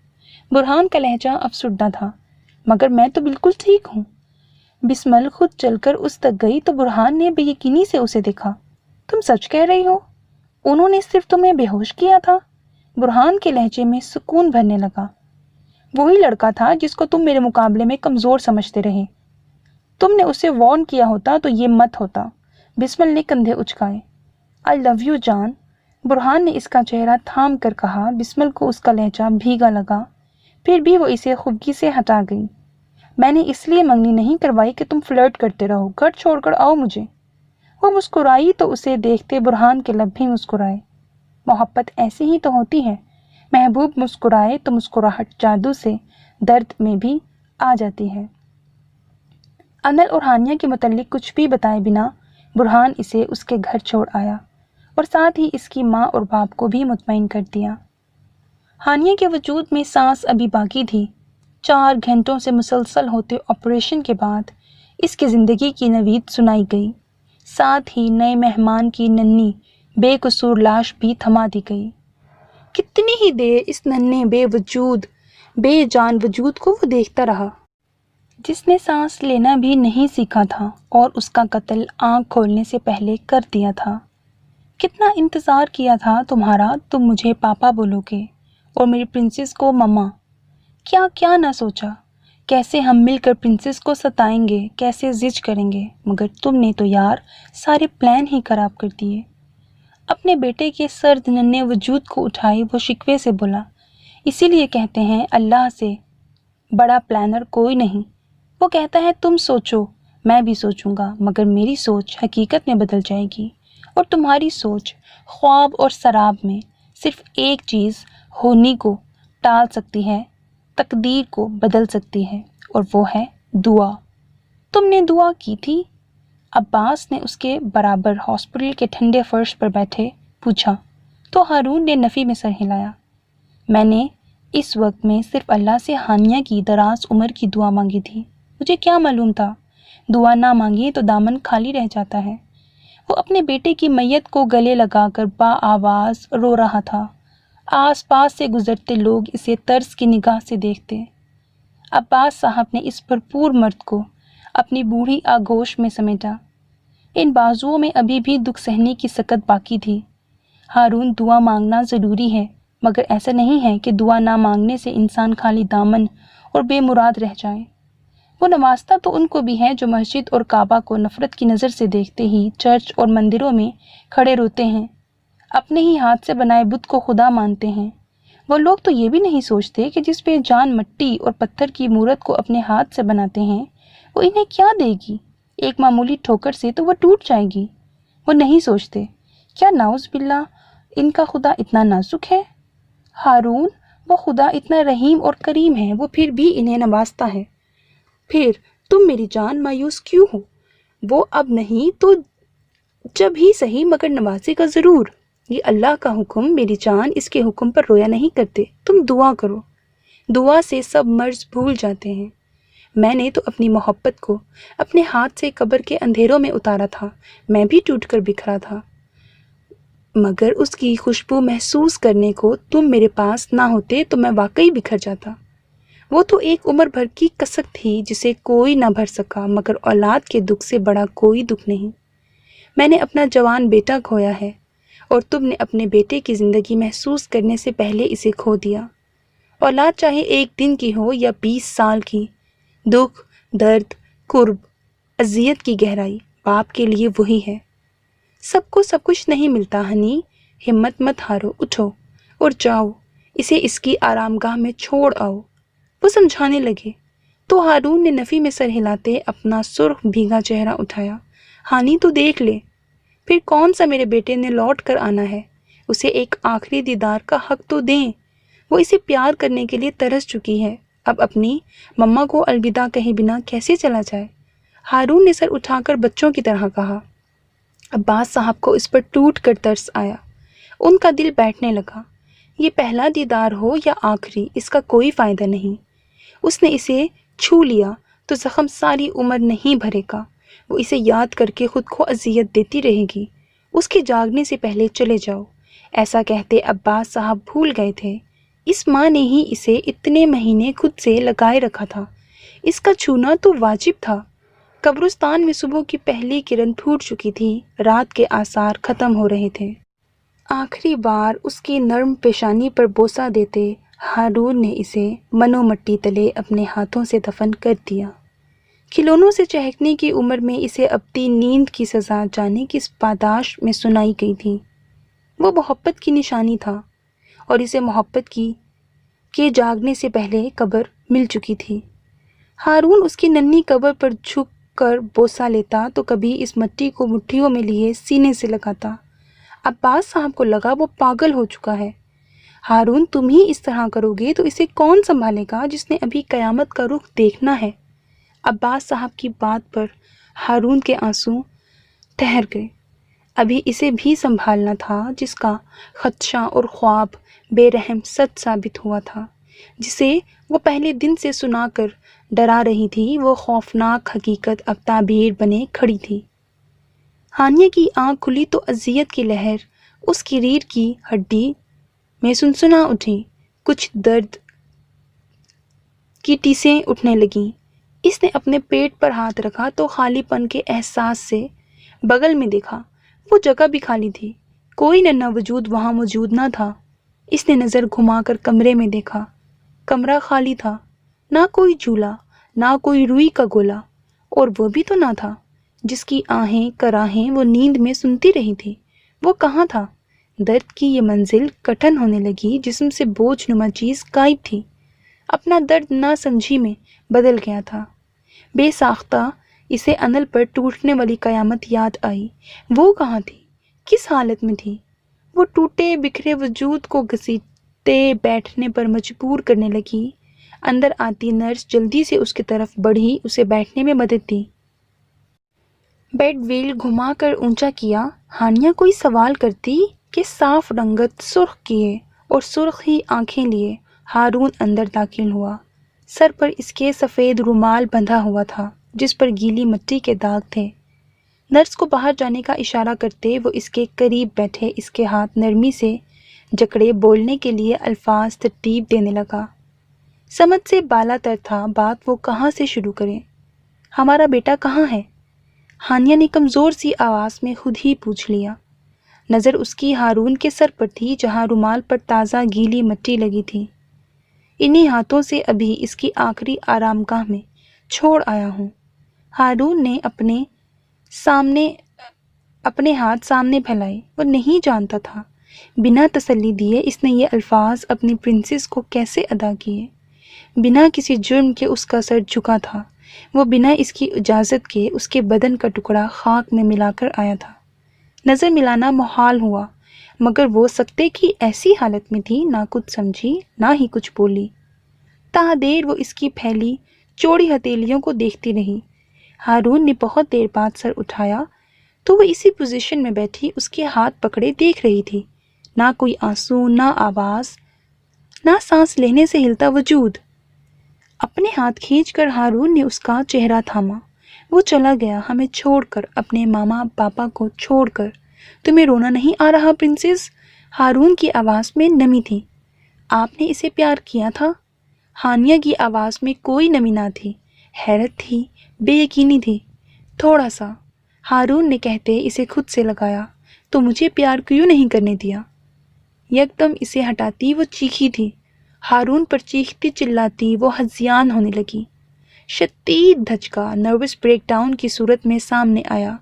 برہان کا لہجہ افسردہ تھا، مگر میں تو بالکل ٹھیک ہوں۔ بسمل خود چل کر اس تک گئی تو برہان نے بے یقینی سے اسے دیکھا۔ تم سچ کہہ رہی ہو؟ انہوں نے صرف تمہیں بے ہوش کیا تھا؟ برہان کے لہجے میں سکون بھرنے لگا۔ وہی لڑکا تھا جس کو تم میرے مقابلے میں کمزور سمجھتے رہے۔ تم نے اسے وارن کیا ہوتا تو یہ مت ہوتا۔ بسمل نے کندھے اچکائے۔ آئی لو یو جان، برہان نے اس کا چہرہ تھام کر کہا۔ بسمل کو اس کا لہجہ بھیگا لگا، پھر بھی وہ اسے خفگی سے ہٹا گئی۔ میں نے اس لیے منگنی نہیں کروائی کہ تم فلرٹ کرتے رہو، گھر چھوڑ کر آؤ مجھے۔ وہ مسکرائی تو اسے دیکھتے برہان کے لب بھی مسکرائے۔ محبت ایسی ہی تو ہوتی ہے، محبوب مسکرائے تو مسکراہٹ جادو سے درد میں بھی آ جاتی ہے۔ انل اور ہانیہ کے متعلق کچھ بھی بتائے بنا برہان اسے اس کے گھر چھوڑ آیا اور ساتھ ہی اس کی ماں اور باپ کو بھی مطمئن کر دیا۔ ہانیہ کے وجود میں سانس ابھی باقی تھی۔ 4 گھنٹوں سے مسلسل ہوتے آپریشن کے بعد اس کی زندگی کی نوید سنائی گئی، ساتھ ہی نئے مہمان کی ننھی بے قصور لاش بھی تھما دی گئی۔ کتنی ہی دیر اس ننھے بے جان وجود کو وہ دیکھتا رہا، جس نے سانس لینا بھی نہیں سیکھا تھا اور اس کا قتل آنکھ کھولنے سے پہلے کر دیا تھا۔ کتنا انتظار کیا تھا تمہارا، تم مجھے پاپا بولو گے اور میری پرنسس کو مما۔ کیا کیا نہ سوچا، کیسے ہم مل کر پرنسس کو ستائیں گے، کیسے زج کریں گے، مگر تم نے تو یار سارے پلان ہی خراب کر دیے۔ اپنے بیٹے کے سرد ننھے وجود کو اٹھائی وہ شکوے سے بولا، اسی لیے کہتے ہیں اللہ سے بڑا پلانر کوئی نہیں۔ وہ کہتا ہے تم سوچو، میں بھی سوچوں گا، مگر میری سوچ حقیقت میں بدل جائے گی اور تمہاری سوچ خواب اور سراب میں۔ صرف ایک چیز ہونی کو ٹال سکتی ہے، تقدیر کو بدل سکتی ہے، اور وہ ہے دعا۔ تم نے دعا کی تھی؟ عباس نے اس کے برابر ہاسپٹل کے ٹھنڈے فرش پر بیٹھے پوچھا تو ہارون نے نفی میں سر ہلایا۔ میں نے اس وقت میں صرف اللہ سے ہانیہ کی دراز عمر کی دعا مانگی تھی، مجھے کیا معلوم تھا دعا نہ مانگی تو دامن خالی رہ جاتا ہے۔ وہ اپنے بیٹے کی میت کو گلے لگا کر با آواز رو رہا تھا۔ آس پاس سے گزرتے لوگ اسے طرز کی نگاہ سے دیکھتے۔ عباس صاحب نے اس بھرپور مرد کو اپنی بوڑھی آغوش میں سمیٹا۔ ان بازوؤں میں ابھی بھی دکھ سہنے کی سکت باقی تھی۔ ہارون، دعا مانگنا ضروری ہے، مگر ایسا نہیں ہے کہ دعا نہ مانگنے سے انسان خالی دامن اور بے مراد رہ جائے۔ وہ نوازتا تو ان کو بھی ہے جو مسجد اور کعبہ کو نفرت کی نظر سے دیکھتے ہی چرچ اور مندروں میں کھڑے روتے ہیں، اپنے ہی ہاتھ سے بنائے بت کو خدا مانتے ہیں۔ وہ لوگ تو یہ بھی نہیں سوچتے کہ جس پہ جان مٹی اور پتھر کی مورت کو اپنے ہاتھ سے بناتے ہیں وہ انہیں کیا دے گی، ایک معمولی ٹھوکر سے تو وہ ٹوٹ جائے گی۔ وہ نہیں سوچتے کیا نعوذ باللہ ان کا خدا اتنا نازک ہے؟ ہارون، وہ خدا اتنا رحیم اور کریم ہے، وہ پھر بھی انہیں نوازتا ہے۔ پھر تم میری جان مایوس کیوں ہو؟ وہ اب نہیں تو جب ہی صحیح، مگر نوازے گا ضرور۔ یہ اللہ کا حکم، میری جان اس کے حکم پر رویا نہیں کرتے۔ تم دعا کرو، دعا سے سب مرض بھول جاتے ہیں۔ میں نے تو اپنی محبت کو اپنے ہاتھ سے قبر کے اندھیروں میں اتارا تھا، میں بھی ٹوٹ کر بکھرا تھا، مگر اس کی خوشبو محسوس کرنے کو تم میرے پاس نہ ہوتے تو میں واقعی بکھر جاتا۔ وہ تو ایک عمر بھر کی کسک تھی جسے کوئی نہ بھر سکا، مگر اولاد کے دکھ سے بڑا کوئی دکھ نہیں۔ میں نے اپنا جوان بیٹا کھویا ہے اور تم نے اپنے بیٹے کی زندگی محسوس کرنے سے پہلے اسے کھو دیا۔ اولاد چاہے 1 دن کی ہو یا 20 سال کی، دکھ، درد، قرب، اذیت کی گہرائی باپ کے لیے وہی ہے۔ سب کو سب کچھ نہیں ملتا ہنی، ہمت مت ہارو، اٹھو اور جاؤ، اسے اس کی آرام گاہ میں چھوڑ آؤ۔ وہ سمجھانے لگے تو ہارون نے نفی میں سر ہلاتے اپنا سرخ بھیگا چہرہ اٹھایا۔ ہانی تو دیکھ لے، پھر کون سا میرے بیٹے نے لوٹ کر آنا ہے، اسے ایک آخری دیدار کا حق تو دیں۔ وہ اسے پیار کرنے کے لیے ترس چکی ہے، اب اپنی مما کو الوداع کہے بنا کیسے چلا جائے؟ ہارون نے سر اٹھا کر بچوں کی طرح کہا۔ عباس صاحب کو اس پر ٹوٹ کر ترس آیا، ان کا دل بیٹھنے لگا۔ یہ پہلا دیدار ہو یا آخری، اس کا کوئی فائدہ نہیں۔ اس نے اسے چھو لیا تو زخم ساری عمر نہیں بھرے گا، وہ اسے یاد کر کے خود کو اذیت دیتی رہے گی۔ اس کے جاگنے سے پہلے چلے جاؤ۔ ایسا کہتے عباس صاحب بھول گئے تھے اس ماں نے ہی اسے اتنے مہینے خود سے لگائے رکھا تھا، اس کا چھونا تو واجب تھا۔ قبرستان میں صبح کی پہلی کرن پھوٹ چکی تھی، رات کے آثار ختم ہو رہے تھے۔ آخری بار اس کی نرم پیشانی پر بوسہ دیتے ہارون نے اسے منو مٹی تلے اپنے ہاتھوں سے دفن کر دیا۔ کھلونوں سے چہکنے کی عمر میں اسے اپنی نیند کی سزا جانے کس پاداش میں سنائی گئی تھی۔ وہ محبت کی نشانی تھا اور اسے محبت کے جاگنے سے پہلے قبر مل چکی تھی۔ ہارون اس کی ننھی قبر پر جھک کر بوسہ لیتا تو کبھی اس مٹی کو مٹھیوں میں لیے سینے سے لگاتا۔ عباس صاحب کو لگا وہ پاگل ہو چکا ہے۔ ہارون تم ہی اس طرح کرو گے تو اسے کون سنبھالے گا جس نے ابھی قیامت کا رخ دیکھنا ہے؟ عباس صاحب کی بات پر ہارون کے آنسو ٹھہر گئے۔ ابھی اسے بھی سنبھالنا تھا جس کا خدشہ اور خواب بے رحم سچ ثابت ہوا تھا، جسے وہ پہلے دن سے سنا کر ڈرا رہی تھی۔ وہ خوفناک حقیقت اب تعبیر بنے کھڑی تھی۔ ہانیہ کی آنکھ کھلی تو اذیت کی لہر اس کی ریڑھ کی ہڈی میں سنسنا اٹھی۔ کچھ درد کی ٹیسیں اٹھنے لگیں۔ اس نے اپنے پیٹ پر ہاتھ رکھا تو خالی پن کے احساس سے بغل میں دیکھا۔ وہ جگہ بھی خالی تھی، کوئی ننھا وجود وہاں موجود نہ تھا۔ اس نے نظر گھما کر کمرے میں دیکھا، کمرہ خالی تھا، نہ کوئی جھولا، نہ کوئی روئی کا گولا، اور وہ بھی تو نہ تھا جس کی آہیں کراہیں وہ نیند میں سنتی رہی تھی۔ وہ کہاں تھا؟ درد کی یہ منزل کٹھن ہونے لگی، جسم سے بوجھ نما چیز غائب تھی۔ اپنا درد نہ سمجھی میں بدل گیا تھا۔ بے ساختہ اسے انل پر ٹوٹنے والی قیامت یاد آئی۔ وہ کہاں تھی؟ کس حالت میں تھی؟ وہ ٹوٹے بکھرے وجود کو گھسیٹتے بیٹھنے پر مجبور کرنے لگی۔ اندر آتی نرس جلدی سے اس کی طرف بڑھی، اسے بیٹھنے میں مدد دی۔ بیڈ ویل گھما کر اونچا کیا۔ ہانیہ کوئی سوال کرتی کہ صاف رنگت سرخ کیے اور سرخ ہی آنکھیں لیے ہارون اندر داخل ہوا۔ سر پر اس کے سفید رومال بندھا ہوا تھا جس پر گیلی مٹی کے داغ تھے۔ نرس کو باہر جانے کا اشارہ کرتے وہ اس کے قریب بیٹھے اس کے ہاتھ نرمی سے جکڑے بولنے کے لیے الفاظ ترتیب دینے لگا۔ سمجھ سے بالا تر تھا، بات وہ کہاں سے شروع کرے؟ ہمارا بیٹا کہاں ہے؟ ہانیہ نے کمزور سی آواز میں خود ہی پوچھ لیا۔ نظر اس کی ہارون کے سر پر تھی جہاں رومال پر تازہ گیلی مٹی لگی تھی۔ انہی ہاتھوں سے ابھی اس کی آخری آرام گاہ میں چھوڑ آیا ہوں۔ ہارون نے اپنے ہاتھ سامنے پھیلائے۔ وہ نہیں جانتا تھا بنا تسلی دیے اس نے یہ الفاظ اپنی پرنسس کو کیسے ادا کیے۔ بنا کسی جرم کے اس کا سر جھکا تھا۔ وہ بنا اس کی اجازت کے اس کے بدن کا ٹکڑا خاک میں ملا کر آیا تھا۔ نظر ملانا محال ہوا، مگر وہ سکتے کی ایسی حالت میں تھی، نہ کچھ سمجھی نہ ہی کچھ بولی۔ تا دیر وہ اس کی پھیلی چوڑی ہتھیلیوں کو دیکھتی رہی۔ ہارون نے بہت دیر بعد سر اٹھایا تو وہ اسی پوزیشن میں بیٹھی اس کے ہاتھ پکڑے دیکھ رہی تھی۔ نہ کوئی آنسو، نہ آواز، نہ سانس لینے سے ہلتا وجود۔ اپنے ہاتھ کھینچ کر ہارون نے اس کا چہرہ تھاما۔ وہ چلا گیا ہمیں چھوڑ کر، اپنے ماما پاپا کو چھوڑ کر۔ تمہیں رونا نہیں آ رہا پرنسس؟ ہارون کی آواز میں نمی تھی۔ آپ نے اسے پیار کیا تھا؟ ہانیہ کی آواز میں کوئی نمی نہ تھی، حیرت تھی، بے یقینی تھی، تھوڑا سا۔ ہارون نے کہتے اسے خود سے لگایا، تو مجھے پیار کیوں نہیں کرنے دیا؟ یکدم اسے ہٹاتی وہ چیخی تھی۔ ہارون پر چیختی چلاتی وہ ہذیان ہونے لگی۔ شدید دھچکا نروس بریک ڈاؤن کی صورت میں سامنے آیا۔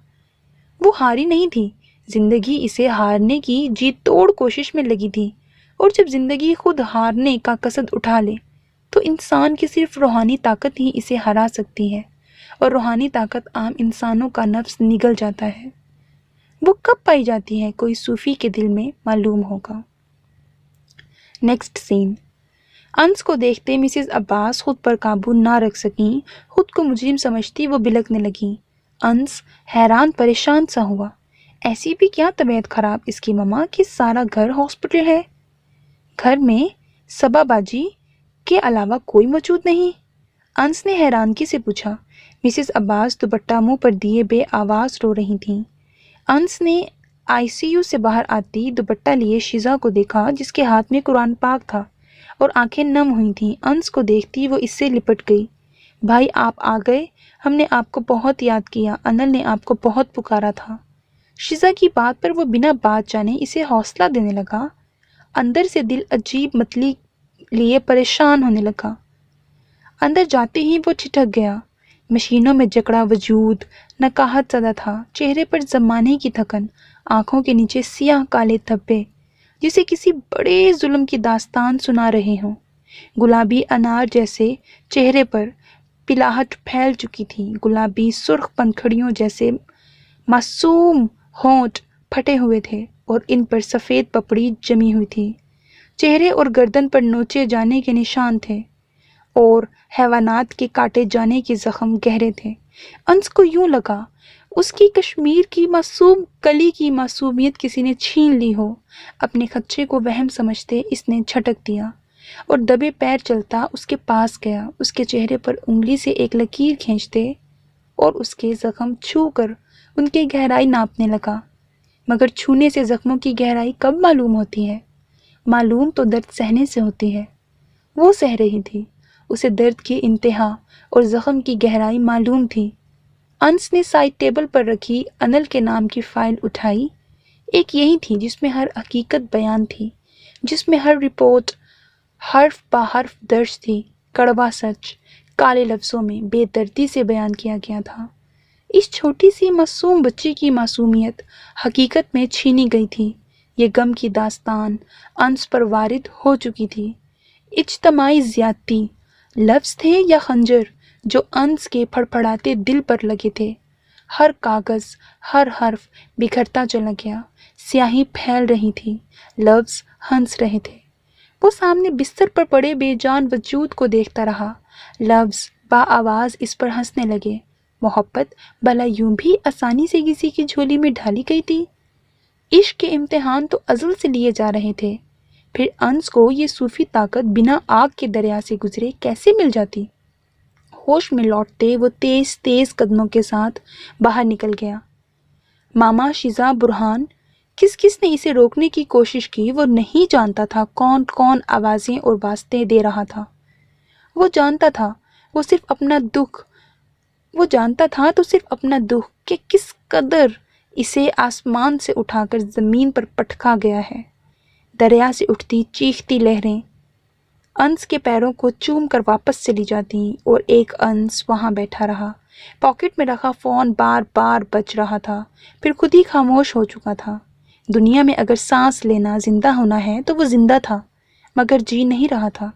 وہ ہاری نہیں تھی، زندگی اسے ہارنے کی جی توڑ کوشش میں لگی تھی، اور جب زندگی خود ہارنے کا قصد اٹھا لے تو انسان کی صرف روحانی طاقت ہی اسے ہرا سکتی ہے، اور روحانی طاقت عام انسانوں کا نفس نگل جاتا ہے۔ وہ کب پائی جاتی ہے کوئی صوفی کے دل میں معلوم ہوگا۔ نیکسٹ سین۔ انس کو دیکھتے مسز عباس خود پر قابو نہ رکھ سکیں، خود کو مجرم سمجھتی وہ بلکنے لگیں۔ انس حیران پریشان سا ہوا۔ ایسی بھی کیا طبیعت خراب اس کی ماما کہ سارا گھر ہاسپٹل ہے؟ گھر میں صبا باجی کے علاوہ کوئی موجود نہیں؟ انس نے حیرانگی سے پوچھا۔ مسز عباس دوپٹہ منہ پر دیے بے آواز رو رہی تھیں۔ انس نے ICU سے باہر آتی دوپٹہ لیے شیزا کو دیکھا جس کے ہاتھ میں قرآن پاک تھا اور آنکھیں نم ہوئی تھیں۔ انس کو دیکھتی وہ اس سے لپٹ گئی۔ بھائی آپ آ گئے، ہم نے آپ کو بہت یاد کیا، انل نے آپ کو بہت پکارا تھا۔ شیزا کی بات پر وہ بنا بات جانے اسے حوصلہ دینے لگا۔ اندر سے دل عجیب متلی لیے پریشان ہونے لگا۔ اندر جاتے ہی وہ ٹھٹک گیا۔ مشینوں میں جکڑا وجود نقاہت زدہ تھا، چہرے پر زمانے کی تھکن، آنکھوں کے نیچے سیاہ کالے دھبے جسے کسی بڑے ظلم کی داستان سنا رہے ہوں۔ گلابی انار جیسے چہرے پر پلاہٹ پھیل چکی تھی، گلابی سرخ پنکھڑیوں جیسے معصوم ہونٹ پھٹے ہوئے تھے اور ان پر سفید پپڑی جمی ہوئی تھی۔ چہرے اور گردن پر نوچے جانے کے نشان تھے اور حیوانات کے کاٹے جانے کے زخم گہرے تھے۔ انس کو یوں لگا اس کی کشمیر کی معصوم کلی کی معصومیت کسی نے چھین لی ہو۔ اپنے خدشے کو وہم سمجھتے اس نے جھٹک دیا اور دبے پیر چلتا اس کے پاس گیا، اس کے چہرے پر انگلی سے ایک لکیر کھینچتے اور اس کے زخم چھو کر ان کی گہرائی ناپنے لگا۔ مگر چھونے سے زخموں کی گہرائی کب معلوم ہوتی ہے؟ معلوم تو درد سہنے سے ہوتی ہے۔ وہ سہ رہی تھی، اسے درد کی انتہا اور زخم کی گہرائی معلوم تھی۔ انس نے سائڈ ٹیبل پر رکھی انل کے نام کی فائل اٹھائی۔ ایک یہی تھی جس میں ہر حقیقت بیان تھی، جس میں ہر رپورٹ حرف بہ حرف درج تھی، کڑوا سچ کالے لفظوں میں بے دردی سے بیان کیا گیا تھا۔ اس چھوٹی سی معصوم بچی کی معصومیت حقیقت میں چھینی گئی تھی۔ یہ غم کی داستان انس پر وارد ہو چکی تھی۔ اجتماعی زیادتی لفظ تھے یا خنجر جو انس کے پھڑپھڑاتے دل پر لگے تھے۔ ہر کاغذ، ہر حرف بکھرتا چلا گیا، سیاہی پھیل رہی تھی، لفظ ہنس رہے تھے۔ وہ سامنے بستر پر پڑے بے جان وجود کو دیکھتا رہا، لفظ با آواز اس پر ہنسنے لگے۔ محبت بھلا یوں بھی آسانی سے کسی کی جھولی میں ڈھالی گئی تھی؟ عشق کے امتحان تو ازل سے لیے جا رہے تھے، پھر انس کو یہ صوفی طاقت بنا آگ کے دریا سے گزرے کیسے مل جاتی؟ ہوش میں لوٹتے وہ تیز تیز قدموں کے ساتھ باہر نکل گیا۔ ماما شیزا برہان، کس نے اسے روکنے کی کوشش کی؟ وہ نہیں جانتا تھا کون کون آوازیں اور واسطے دے رہا تھا۔ وہ جانتا تھا وہ صرف اپنا دکھ کہ کس قدر اسے آسمان سے اٹھا کر زمین پر پٹکا گیا ہے۔ دریا سے اٹھتی چیختی لہریں انس کے پیروں کو چوم کر واپس چلی جاتی اور ایک انس وہاں بیٹھا رہا۔ پاکٹ میں رکھا فون بار بار بج رہا تھا، پھر خود ہی خاموش ہو چکا تھا۔ دنیا میں اگر سانس لینا زندہ ہونا ہے تو وہ زندہ تھا، مگر جی نہیں رہا تھا۔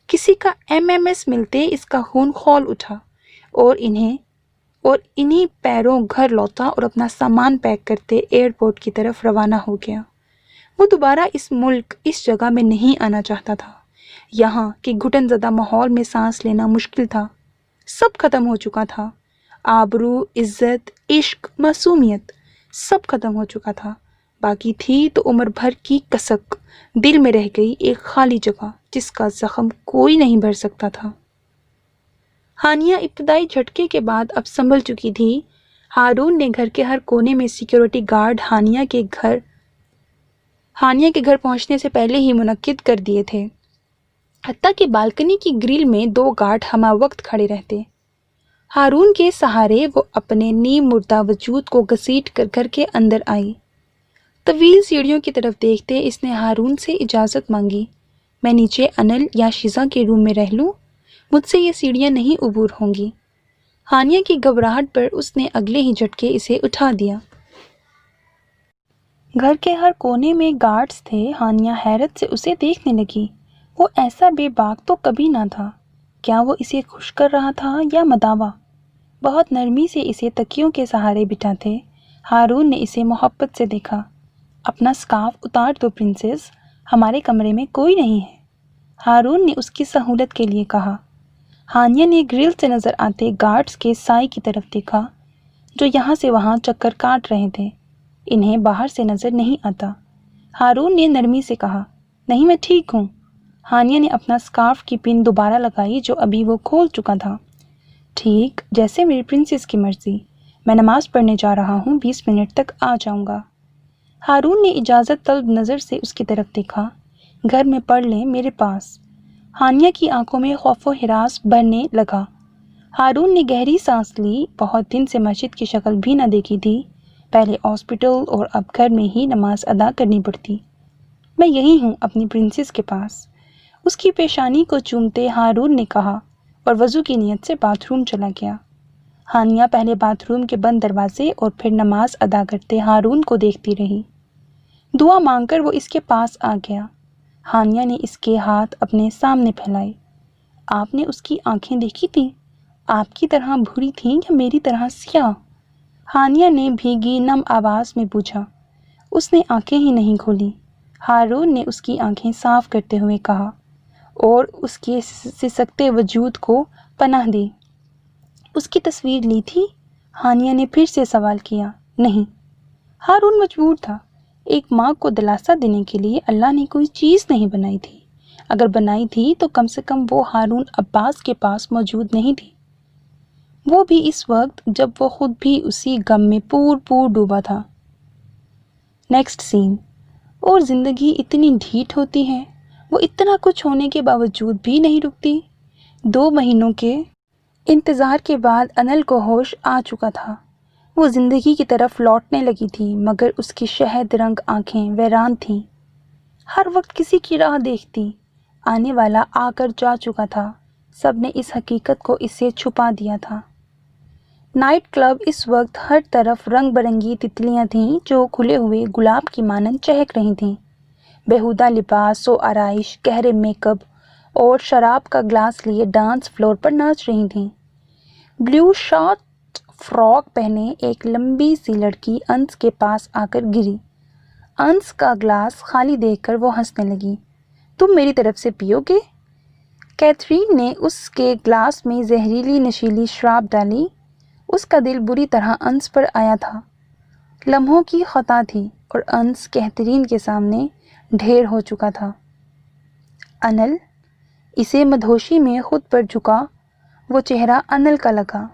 کسی کا MMS ملتے اس کا خون کھول اٹھا اور انہی پیروں گھر لوٹا اور اپنا سامان پیک کرتے ایئرپورٹ کی طرف روانہ ہو گیا۔ وہ دوبارہ اس ملک، اس جگہ میں نہیں آنا چاہتا تھا۔ یہاں کے گھٹن زدہ ماحول میں سانس لینا مشکل تھا۔ سب ختم ہو چکا تھا، آبرو، عزت، عشق، معصومیت، سب ختم ہو چکا تھا۔ باقی تھی تو عمر بھر کی کسک، دل میں رہ گئی ایک خالی جگہ جس کا زخم کوئی نہیں بھر سکتا تھا۔ ہانیہ ابتدائی جھٹکے کے بعد اب سنبھل چکی تھی۔ ہارون نے گھر کے ہر کونے میں سیکیورٹی گارڈ ہانیہ کے گھر پہنچنے سے پہلے ہی منعقد کر دیے تھے، حتیٰ کہ بالکنی کی گرل میں 2 گارڈ ہمہ وقت کھڑے رہتے۔ ہارون کے سہارے وہ اپنے نیم مردہ وجود کو گھسیٹ کر گھر کے اندر آئی۔ طویل سیڑھیوں کی طرف دیکھتے اس نے ہارون سے اجازت مانگی، میں نیچے انل یا شیزا کے روم میں رہ لوں؟ مجھ سے یہ سیڑھیاں نہیں عبور ہوں گی۔ ہانیہ کی گھبراہٹ پر اس نے اگلے ہی جھٹکے اسے اٹھا دیا۔ گھر کے ہر کونے میں گارڈز تھے۔ ہانیہ حیرت سے اسے دیکھنے لگی۔ وہ ایسا بے باک تو کبھی نہ تھا۔ کیا وہ اسے خوش کر رہا تھا یا مداوا؟ بہت نرمی سے اسے تکیوں کے سہارے بٹھاتے ہارون نے اسے محبت سے دیکھا۔ اپنا سکارف اتار دو پرنسس، ہمارے کمرے میں کوئی نہیں ہے، ہارون نے اس کی سہولت کے لیے کہا۔ ہانیہ نے گرل سے نظر آتے گارڈز کے سائے کی طرف دیکھا جو یہاں سے وہاں چکر کاٹ رہے تھے۔ انہیں باہر سے نظر نہیں آتا۔ ہارون نے نرمی سے کہا، نہیں میں ٹھیک ہوں۔ ہانیہ نے اپنا سکارف کی پن دوبارہ لگائی جو ابھی وہ کھول چکا تھا۔ ٹھیک، جیسے میری پرنسس کی مرضی، میں نماز پڑھنے جا رہا ہوں، 20 منٹ تک آ جاؤں گا۔ ہارون نے اجازت طلب نظر سے اس کی طرف دیکھا۔ گھر میں پڑھ لیں میرے پاس۔ ہانیہ کی آنکھوں میں خوف و ہراس بھرنے لگا۔ ہارون نے گہری سانس لی۔ بہت دن سے مسجد کی شکل بھی نہ دیکھی تھی، پہلے ہاسپٹل اور اب گھر میں ہی نماز ادا کرنی پڑتی۔ میں یہی ہوں اپنی پرنسس کے پاس، اس کی پیشانی کو چومتے ہارون نے کہا اور وضو کی نیت سے باتھ روم چلا گیا۔ ہانیہ پہلے باتھ روم کے بند دروازے اور پھر نماز ادا کرتے ہارون کو دیکھتی رہی۔ دعا مانگ کر وہ اس کے پاس آ گیا۔ ہانیہ نے اس کے ہاتھ اپنے سامنے پھیلائے۔ آپ نے اس کی آنکھیں دیکھی تھیں؟ آپ کی طرح بھوری تھیں یا میری طرح سیاہ؟ ہانیہ نے بھیگی نم آواز میں پوچھا۔ اس نے آنکھیں ہی نہیں کھولی۔ ہارون نے اس کی آنکھیں صاف کرتے ہوئے کہا اور اس کے سسکتے وجود کو پناہ دی۔ اس کی تصویر لی تھی؟ ہانیہ نے پھر سے سوال کیا۔ نہیں۔ ہارون مجبور تھا۔ ایک ماں کو دلاسا دینے کے لیے اللہ نے کوئی چیز نہیں بنائی تھی۔ اگر بنائی تھی تو کم سے کم وہ ہارون عباس کے پاس موجود نہیں تھی، وہ بھی اس وقت جب وہ خود بھی اسی غم میں پور ڈوبا تھا۔ نیکسٹ سین۔ اور زندگی اتنی ڈھیٹ ہوتی ہے، وہ اتنا کچھ ہونے کے باوجود بھی نہیں رکتی۔ 2 مہینوں کے انتظار کے بعد انل کو ہوش آ چکا تھا۔ وہ زندگی کی طرف لوٹنے لگی تھی، مگر اس کی شہد رنگ آنکھیں ویران تھیں۔ ہر وقت کسی کی راہ دیکھتی۔ آنے والا آ کر جا چکا تھا۔ سب نے اس حقیقت کو اس سے چھپا دیا تھا۔ نائٹ کلب اس وقت ہر طرف رنگ برنگی تتلیاں تھیں جو کھلے ہوئے گلاب کی مانند چہک رہی تھیں۔ بیہودہ لباس و آرائش، گہرے میک اپ اور شراب کا گلاس لیے ڈانس فلور پر ناچ رہی تھیں۔ بلیو شارٹ فراک پہنے ایک لمبی سی لڑکی انس کے پاس آ کر گری۔ انس کا گلاس خالی دیکھ کر وہ ہنسنے لگی۔ تم میری طرف سے پیو گے؟ کیتھرین نے اس کے گلاس میں زہریلی نشیلی شراب ڈالی۔ اس کا دل بری طرح انس پر آیا تھا۔ لمحوں کی خطا تھی اور انس کیتھرین کے سامنے ڈھیر ہو چکا تھا۔ انل، اسے مدہوشی میں خود پر جھکا وہ چہرہ انل کا لگا۔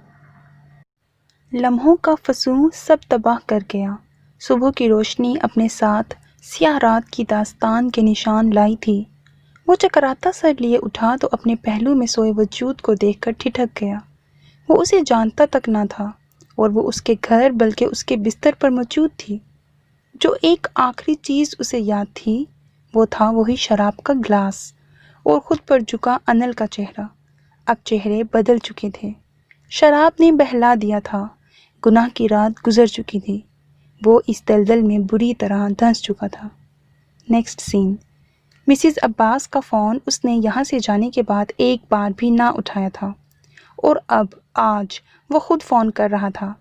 لمحوں کا فسوں سب تباہ کر گیا۔ صبح کی روشنی اپنے ساتھ سیاہ رات کی داستان کے نشان لائی تھی۔ وہ چکراتا سر لیے اٹھا تو اپنے پہلو میں سوئے وجود کو دیکھ کر ٹھٹک گیا۔ وہ اسے جانتا تک نہ تھا اور وہ اس کے گھر بلکہ اس کے بستر پر موجود تھی۔ جو ایک آخری چیز اسے یاد تھی وہ تھا وہی شراب کا گلاس اور خود پر جھکا انل کا چہرہ۔ اب چہرے بدل چکے تھے۔ شراب نے بہلا دیا تھا۔ گناہ کی رات گزر چکی تھی۔ وہ اس دلدل میں بری طرح دھنس چکا تھا۔ نیکسٹ سین۔ مسز عباس کا فون اس نے یہاں سے جانے کے بعد ایک بار بھی نہ اٹھایا تھا، اور اب آج وہ خود فون کر رہا تھا،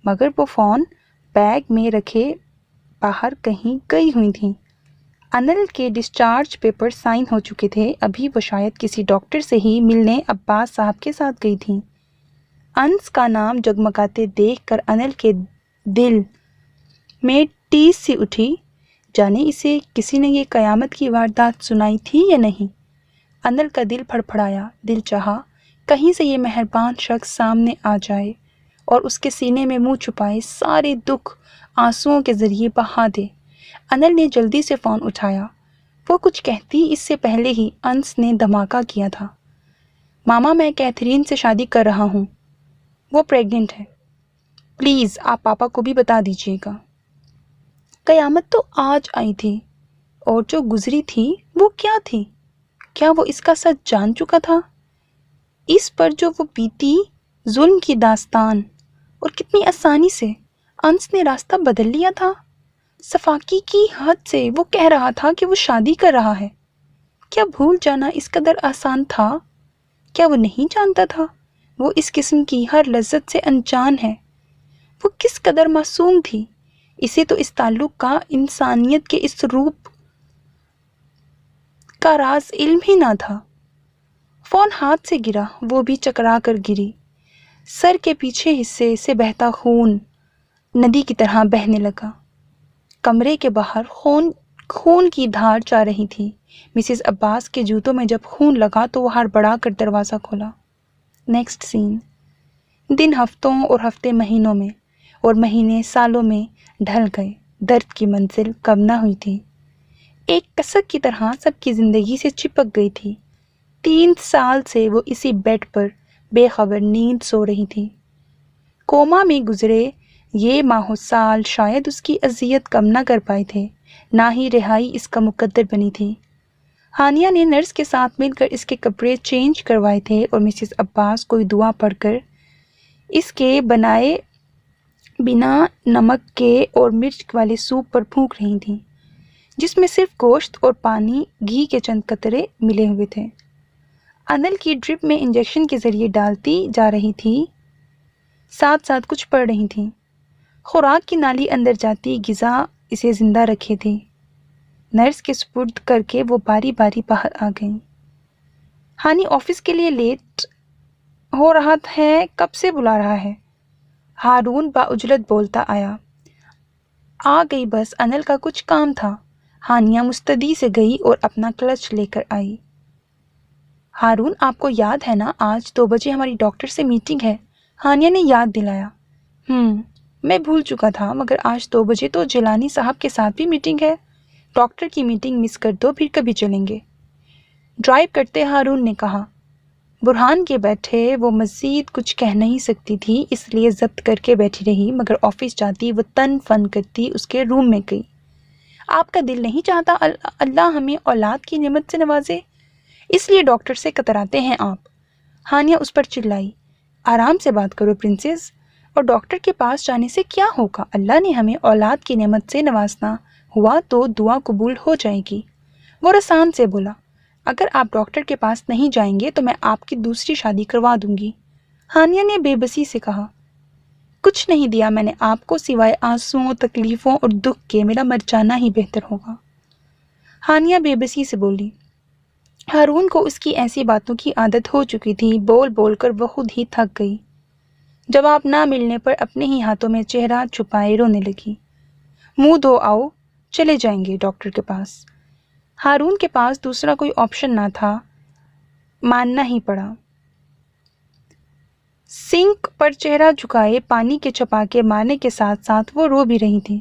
مگر وہ فون بیگ میں رکھے باہر کہیں گئی ہوئی تھیں۔ انل کے ڈسچارج پیپر سائن ہو چکے تھے۔ ابھی وہ شاید کسی ڈاکٹر سے ہی ملنے عباس صاحب کے ساتھ گئی تھیں۔ انس کا نام جگمگاتے دیکھ کر انل کے دل میں ٹیس سی اٹھی۔ جانے اسے کسی نے یہ قیامت کی واردات سنائی تھی یا نہیں۔ انل کا دل پھڑپھڑایا۔ دل چاہا کہیں سے یہ مہربان شخص سامنے آ جائے اور اس کے سینے میں منہ چھپائے سارے دکھ آنسوؤں کے ذریعے بہا دے۔ انل نے جلدی سے فون اٹھایا۔ وہ کچھ کہتی اس سے پہلے ہی انس نے دھماکہ کیا تھا۔ ماما، میں کیتھرین سے شادی کر رہا ہوں۔ وہ پریگننٹ ہے۔ پلیز آپ پاپا کو بھی بتا دیجیے گا۔ قیامت تو آج آئی تھی، اور جو گزری تھی وہ کیا تھی؟ کیا وہ اس کا سچ جان چکا تھا؟ اس پر جو وہ بیتی ظلم کی داستان، اور کتنی آسانی سے انس نے راستہ بدل لیا تھا۔ صفاقی کی حد سے وہ کہہ رہا تھا کہ وہ شادی کر رہا ہے۔ کیا بھول جانا اس قدر آسان تھا؟ کیا وہ نہیں جانتا تھا وہ اس قسم کی ہر لذت سے انجان ہے؟ وہ کس قدر معصوم تھی؟ اسے تو اس تعلق کا، انسانیت کے اس روپ کا راز علم ہی نہ تھا۔ فون ہاتھ سے گرا، وہ بھی چکرا کر گری۔ سر کے پیچھے حصے سے بہتا خون ندی کی طرح بہنے لگا۔ کمرے کے باہر خون کی دھار جا رہی تھی۔ مسز عباس کے جوتوں میں جب خون لگا تو وہ ہڑبڑا کر دروازہ کھولا۔ نیکسٹ سین۔ دن ہفتوں اور ہفتے مہینوں میں اور مہینے سالوں میں ڈھل گئے۔ درد کی منزل کم نہ ہوئی تھی۔ ایک کسک کی طرح سب کی زندگی سے چپک گئی تھی۔ 3 سال سے وہ اسی بیڈ پر بے خبر نیند سو رہی تھی۔ کوما میں گزرے یہ ماہ و سال شاید اس کی اذیت کم نہ کر پائے تھے، نہ ہی رہائی اس کا مقدر بنی تھی۔ ہانیہ نے نرس کے ساتھ مل کر اس کے کپڑے چینج کوائے تھے اور مسز عباس کوئی دعا پڑھ کر اس کے بنائے بنا نمک کے اور مرچ والے سوپ پر پھونک رہی تھیں، جس میں صرف گوشت اور پانی گھی کے چند قطرے ملے ہوئے تھے۔ انل کی ڈرپ میں انجیکشن کے ذریعے ڈالتی جا رہی تھی، ساتھ ساتھ کچھ پڑھ رہی تھیں۔ خوراک کی نالی اندر جاتی غذا اسے زندہ رکھے تھی۔ نرس کے سپرد کر کے وہ باری باری باہر آ گئیں۔ ہانی آفس کے لیے لیٹ ہو رہا ہے، کب سے بلا رہا ہے؟ ہارون باعجلت بولتا آیا۔ آ گئی بس، انل کا کچھ کام تھا۔ ہانیہ مستعدی سے گئی اور اپنا کلچ لے کر آئی۔ ہارون، آپ کو یاد ہے نا آج 2 بجے ہماری ڈاکٹر سے میٹنگ ہے؟ ہانیہ نے یاد دلایا۔ میں بھول چکا تھا، مگر آج 2 بجے تو جیلانی صاحب کے ساتھ بھی میٹنگ ہے۔ ڈاکٹر کی میٹنگ مس کر دو، پھر کبھی چلیں گے۔ ڈرائیو کرتے ہارون نے کہا۔ برہان کے بیٹھے وہ مزید کچھ کہہ نہیں سکتی تھی، اس لیے ضبط کر کے بیٹھی رہی، مگر آفس جاتی وہ تن فن کرتی اس کے روم میں گئی۔ آپ کا دل نہیں چاہتا اللہ ہمیں اولاد کی نعمت سے نوازے؟ اس لیے ڈاکٹر سے کتراتے ہیں آپ؟ ہانیہ اس پر چلائی۔ آرام سے بات کرو پرنسس، اور ڈاکٹر کے پاس جانے سے کیا ہوگا؟ اللہ نے ہمیں اولاد کی نعمت سے نوازنا ہوا تو دعا قبول ہو جائے گی۔ وہ رسان سے بولا، اگر آپ ڈاکٹر کے پاس نہیں جائیں گے تو میں آپ کی دوسری شادی کروا دوں گی۔ ہانیہ نے بے بسی سے کہا، کچھ نہیں دیا میں نے آپ کو سوائے آنسوؤں، تکلیفوں اور دکھ کے، میرا مر جانا ہی بہتر ہوگا۔ ہانیہ بے بسی سے بولی۔ ہارون کو اس کی ایسی باتوں کی عادت ہو چکی تھی، بول بول کر وہ خود ہی تھک گئی۔ جواب نہ ملنے پر اپنے ہی ہاتھوں میں چہرہ چھپائے رونے لگی۔ منہ دھو آؤ، چلے جائیں گے ڈاکٹر کے پاس۔ ہارون کے پاس دوسرا کوئی آپشن نہ تھا، ماننا ہی پڑا۔ سنک پر چہرہ جھکائے پانی کے چھپاکے مارنے کے ساتھ ساتھ وہ رو بھی رہی تھی۔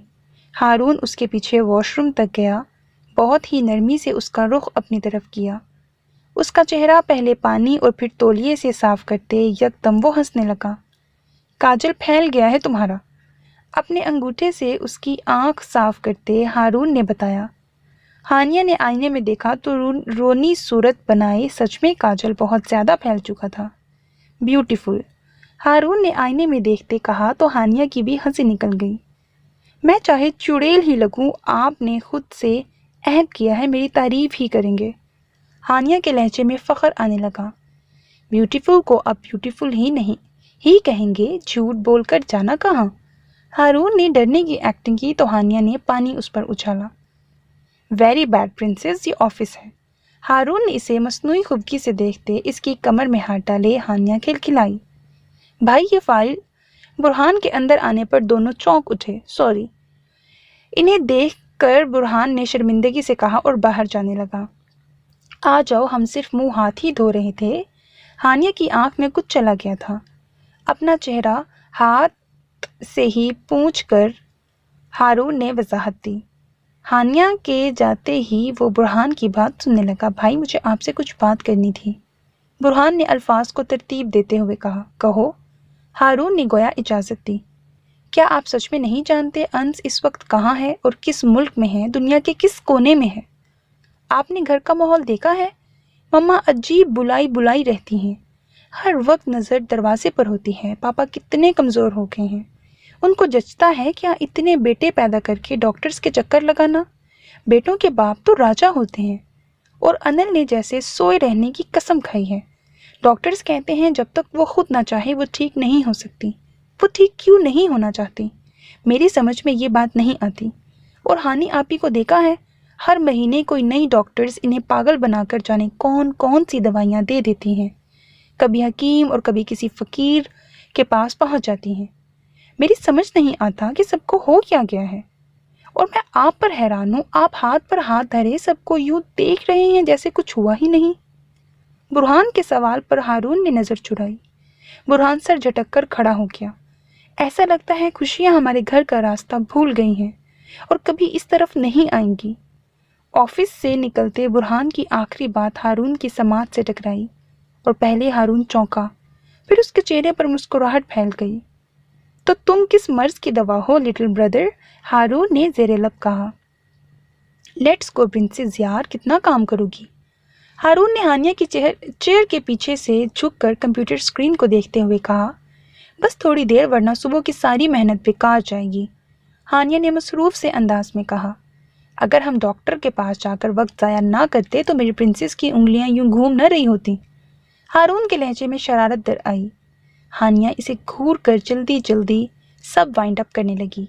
ہارون اس کے پیچھے واش روم تک گیا، بہت ہی نرمی سے اس کا رخ اپنی طرف کیا۔ اس کا چہرہ پہلے پانی اور پھر تولیے سے صاف کرتے یکدم وہ ہنسنے لگا۔ کاجل پھیل گیا ہے تمہارا، اپنے انگوٹھے سے اس کی آنکھ صاف کرتے ہارون نے بتایا۔ ہانیہ نے آئینے میں دیکھا تو رونی صورت بنائے سچ میں کاجل بہت زیادہ پھیل چکا تھا۔ بیوٹیفل، ہارون نے آئینے میں دیکھتے کہا تو ہانیہ کی بھی ہنسی نکل گئی۔ میں چاہے چڑیل ہی لگوں، آپ نے خود سے عہد کیا ہے میری تعریف ہی کریں گے۔ ہانیہ کے لہجے میں فخر آنے لگا۔ بیوٹیفل کو اب بیوٹیفل ہی نہیں ہی کہیں گے، جھوٹ بول کر جانا کہاں؟ ہارون نے ڈرنے کی ایکٹنگ کی تو ہانیہ نے پانی اس پر اچھالا۔ ویری بیڈ پرنسس، یہ آفس ہے۔ ہارون نے اسے مصنوعی خوبصورتی سے دیکھتے اس کی کمر میں ہاتھ ڈالے ہانیہ کھلکھلائی۔ بھائی یہ فائل، برہان کے اندر آنے پر دونوں چونک اٹھے۔ سوری۔ انہیں دیکھ کر برہان نے شرمندگی سے کہا اور باہر جانے لگا۔ آ جاؤ، ہم صرف منہ ہاتھ ہی دھو رہے تھے۔ ہانیہ کی آنکھ میں کچھ چلا گیا تھا۔ اپنا چہرہ ہاتھ سے ہی پونچھ کر ہارون نے وضاحت دی۔ ہانیہ کے جاتے ہی وہ برہان کی بات سننے لگا۔ بھائی مجھے آپ سے کچھ بات کرنی تھی۔ برہان نے الفاظ کو ترتیب دیتے ہوئے کہا۔ کہو۔ ہارون نے گویا اجازت دی۔ کیا آپ سچ میں نہیں جانتے انس اس وقت کہاں ہے اور کس ملک میں ہے، دنیا کے کس کونے میں ہے؟ آپ نے گھر کا ماحول دیکھا ہے؟ مما عجیب بلائی بلائی رہتی ہیں، ہر وقت نظر دروازے پر ہوتی ہے۔ پاپا کتنے کمزور ہو گئے ہیں، ان کو جچتا ہے کیا اتنے بیٹے پیدا کر کے ڈاکٹرز کے چکر لگانا؟ بیٹوں کے باپ تو راجا ہوتے ہیں، اور انل نے جیسے سوئے رہنے کی قسم کھائی ہے۔ ڈاکٹرز کہتے ہیں جب تک وہ خود نہ چاہے وہ ٹھیک نہیں ہو سکتی۔ وہ ٹھیک کیوں نہیں ہونا چاہتی؟ میری سمجھ میں یہ بات نہیں آتی۔ اور ہانی آپی کو دیکھا ہے، ہر مہینے کوئی نئی ڈاکٹرز انہیں پاگل بنا کر جانے کون کون سی دوائیاں دے دیتی ہیں، کبھی حکیم اور کبھی کسی فقیر کے پاس پہنچ جاتی ہیں۔ میری سمجھ نہیں آتا کہ سب کو ہو کیا گیا ہے، اور میں آپ پر حیران ہوں، آپ ہاتھ پر ہاتھ دھرے سب کو یوں دیکھ رہے ہیں جیسے کچھ ہوا ہی نہیں۔ برہان کے سوال پر ہارون نے نظر چڑھائی۔ برہان سر جھٹک کر کھڑا ہو گیا۔ ایسا لگتا ہے خوشیاں ہمارے گھر کا راستہ بھول گئی ہیں اور کبھی اس طرف نہیں آئیں گی۔ آفس سے نکلتے برہان کی آخری بات ہارون کی سماعت سے ٹکرائی، اور پہلے ہارون چونکا، پھر اس کے چہرے پر مسکراہٹ پھیل گئی۔ تو تم کس مرض کی دوا ہو لٹل بردر؟ ہارون نے زیر لب کہا۔ لیٹس گو پرنسس، یار کتنا کام کرو گی؟ ہارون نے ہانیہ کی چیئر کے پیچھے سے جھک کر کمپیوٹر اسکرین کو دیکھتے ہوئے کہا، بس تھوڑی دیر ورنہ صبح کی ساری محنت بیکار جائے گی۔ ہانیہ نے مصروف سے انداز میں کہا، اگر ہم ڈاکٹر کے پاس جا کر وقت ضائع نہ کرتے تو میری پرنسس کی انگلیاں یوں گھوم نہ رہی ہوتی۔ ہارون کے لہجے میں شرارت در آئی۔ ہانیہ اسے گھور کر جلدی جلدی سب وائنڈ اپ کرنے لگی۔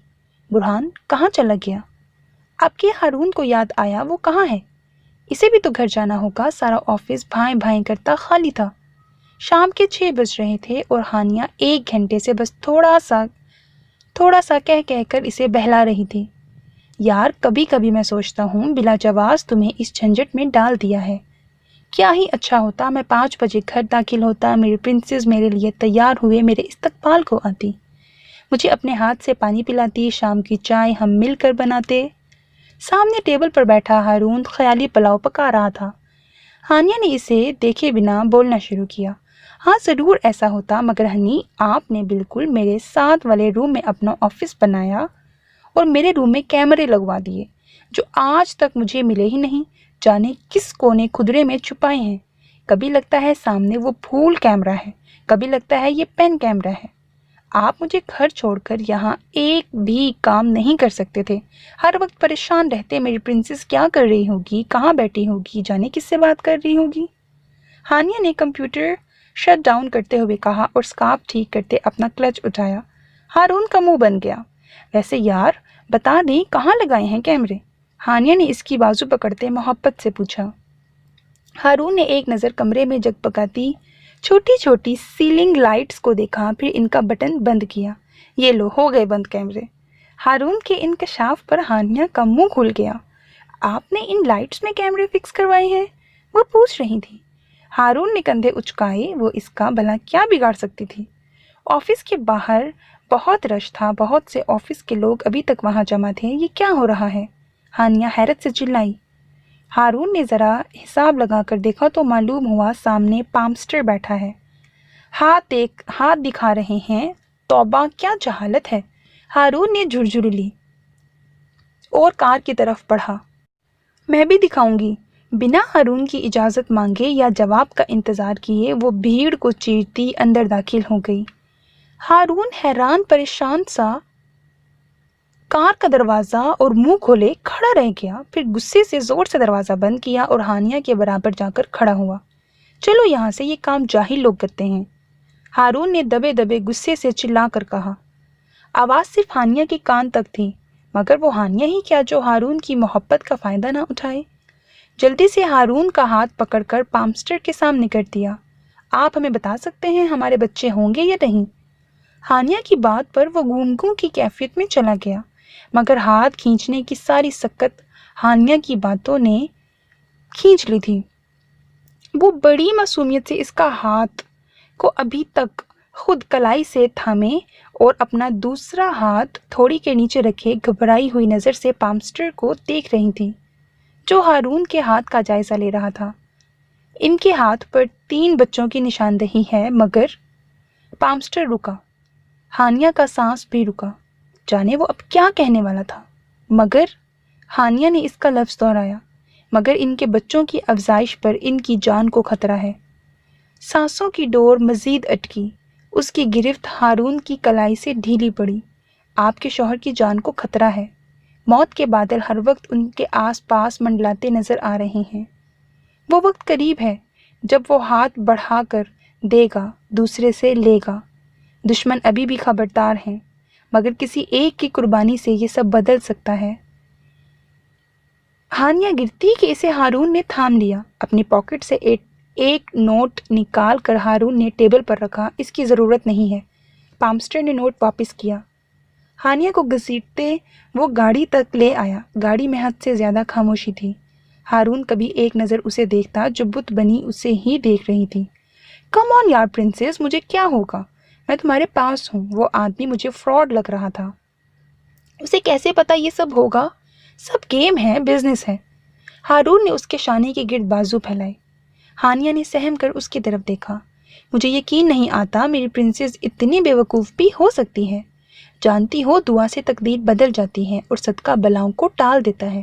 برہان کہاں چلا گیا؟ اب کہ ہارون کو یاد آیا وہ کہاں ہے؟ اسے بھی تو گھر جانا ہوگا۔ سارا آفس بھائیں بھائیں کرتا خالی تھا۔ شام کے 6 بج رہے تھے اور ہانیہ 1 گھنٹے سے بس تھوڑا سا کہہ کر اسے بہلا رہی تھی۔ یار کبھی کبھی میں سوچتا ہوں بلا جواز تمہیں اس جھنجٹ میں ڈال دیا ہے۔ کیا ہی اچھا ہوتا میں 5 بجے گھر داخل ہوتا، میری پرنسس میرے لیے تیار ہوئے میرے استقبال کو آتی، مجھے اپنے ہاتھ سے پانی پلاتی، شام کی چائے ہم مل کر بناتے۔ سامنے ٹیبل پر بیٹھا ہارون خیالی پلاؤ پکا رہا تھا۔ ہانیہ نے اسے دیکھے بنا بولنا شروع کیا، ہاں ضرور ایسا ہوتا، مگر ہنی آپ نے بالکل میرے ساتھ والے روم میں اپنا آفس بنایا اور میرے روم میں کیمرے لگوا دیے جو آج تک مجھے ملے ہی نہیں، جانے کس کونے خدرے میں چھپائے ہیں۔ کبھی لگتا ہے سامنے وہ پھول کیمرہ ہے، کبھی لگتا ہے یہ پین کیمرہ ہے۔ آپ مجھے گھر چھوڑ کر یہاں ایک بھی کام نہیں کر سکتے تھے، ہر وقت پریشان رہتے میری پرنسس کیا کر رہی ہوگی، کہاں بیٹھی ہوگی، جانے کس سے بات کر رہی ہوگی۔ ہانیہ نے کمپیوٹر شٹ ڈاؤن کرتے ہوئے کہا اور اسکارف ٹھیک کرتے اپنا کلچ اٹھایا۔ ہارون کا منہ بن گیا۔ ویسے یار بتا دیں کہاں لگائے ہیں کیمرے؟ ہانیہ نے اس کی بازو پکڑتے محبت سے پوچھا۔ ہارون نے ایک نظر کمرے میں جگمگاتی چھوٹی چھوٹی سیلنگ لائٹس کو دیکھا، پھر ان کا بٹن بند کیا۔ یہ لو ہو گئے بند کیمرے۔ ہارون کے انکشاف پر ہانیہ کا منہ کھل گیا۔ آپ نے ان لائٹس میں کیمرے فکس کروائے ہیں؟ وہ پوچھ رہی تھی۔ ہارون نے کندھے اچکائے، وہ اس کا بھلا کیا بگاڑ سکتی تھی؟ آفس کے باہر بہت رش تھا، بہت سے آفس کے لوگ ابھی تک وہاں جمع تھے۔ یہ کیا ہو رہا ہے؟ ہانیہ حیرت سے چلائی۔ ہارون نے ذرا حساب لگا کر دیکھا تو معلوم ہوا سامنے پامسٹر بیٹھا ہے، ہاتھ دکھا رہے ہیں۔ توبہ کیا جہالت ہے! ہارون نے جھرجھری لی اور کار کی طرف بڑھا۔ میں بھی دکھاؤں گی۔ بنا ہارون کی اجازت مانگے یا جواب کا انتظار کیے وہ بھیڑ کو چیرتی اندر داخل ہو گئی۔ ہارون حیران پریشان سا کار کا دروازہ اور منہ کھولے کھڑا رہ گیا، پھر غصے سے زور سے دروازہ بند کیا اور ہانیہ کے برابر جا کر کھڑا ہوا۔ چلو یہاں سے، یہ کام جاہل لوگ کرتے ہیں، ہارون نے دبے دبے غصے سے چلا کر کہا۔ آواز صرف ہانیہ کے کان تک تھی، مگر وہ ہانیہ ہی کیا جو ہارون کی محبت کا فائدہ نہ اٹھائے۔ جلدی سے ہارون کا ہاتھ پکڑ کر پامسٹر کے سامنے کر دیا۔ آپ ہمیں بتا سکتے ہیں ہمارے بچے ہوں گے یا نہیں؟ ہانیہ کی بات پر وہ گوں گوں کی کیفیت میں چلا گیا، مگر ہاتھ کھینچنے کی ساری سکت ہانیہ کی باتوں نے کھینچ لی تھی۔ وہ بڑی معصومیت سے اس کا ہاتھ کو ابھی تک خود کلائی سے تھامے اور اپنا دوسرا ہاتھ تھوڑی کے نیچے رکھے گھبرائی ہوئی نظر سے پامسٹر کو دیکھ رہی تھی جو ہارون کے ہاتھ کا جائزہ لے رہا تھا۔ ان کے ہاتھ پر 3 بچوں کی نشاندہی ہے، مگر پامسٹر رکا۔ ہانیہ کا سانس بھی رکا، جانے وہ اب کیا کہنے والا تھا۔ مگر ہانیہ نے اس کا لفظ دہرایا، مگر ان کے بچوں کی افزائش پر ان کی جان کو خطرہ ہے۔ سانسوں کی ڈور مزید اٹکی، اس کی گرفت ہارون کی کلائی سے ڈھیلی پڑی۔ آپ کے شوہر کی جان کو خطرہ ہے، موت کے بادل ہر وقت ان کے آس پاس منڈلاتے نظر آ رہے ہیں۔ وہ وقت قریب ہے جب وہ ہاتھ بڑھا کر دے گا، دوسرے سے لے گا۔ دشمن ابھی بھی خبردار ہیں، مگر کسی ایک کی قربانی سے یہ سب بدل سکتا ہے۔ ہانیہ گرتی کہ اسے ہارون نے تھام لیا۔ اپنی پاکٹ سے ایک نوٹ نکال کر ہارون نے ٹیبل پر رکھا۔ اس کی ضرورت نہیں ہے۔ پامسٹر نے نوٹ واپس کیا۔ ہانیہ کو گھسیٹتے وہ گاڑی تک لے آیا۔ گاڑی میں حد سے زیادہ خاموشی تھی۔ ہارون کبھی ایک نظر اسے دیکھتا جو بت بنی اسے ہی دیکھ رہی تھی۔ کم آن یار پرنسس، مجھے کیا ہوگا، میں تمہارے پاس ہوں۔ وہ آدمی مجھے فراڈ لگ رہا تھا۔ اسے کیسے پتا یہ سب ہوگا؟ سب گیم ہے، بزنس ہے۔ ہارون نے اس کے شانے کے گرد بازو پھیلائے۔ ہانیہ نے سہم کر اس کی طرف دیکھا۔ مجھے یقین نہیں آتا میری پرنسس اتنی بے وقوف بھی ہو سکتی ہے۔ جانتی ہو دعا سے تقدیر بدل جاتی ہے اور صدقہ بلاؤں کو ٹال دیتا ہے۔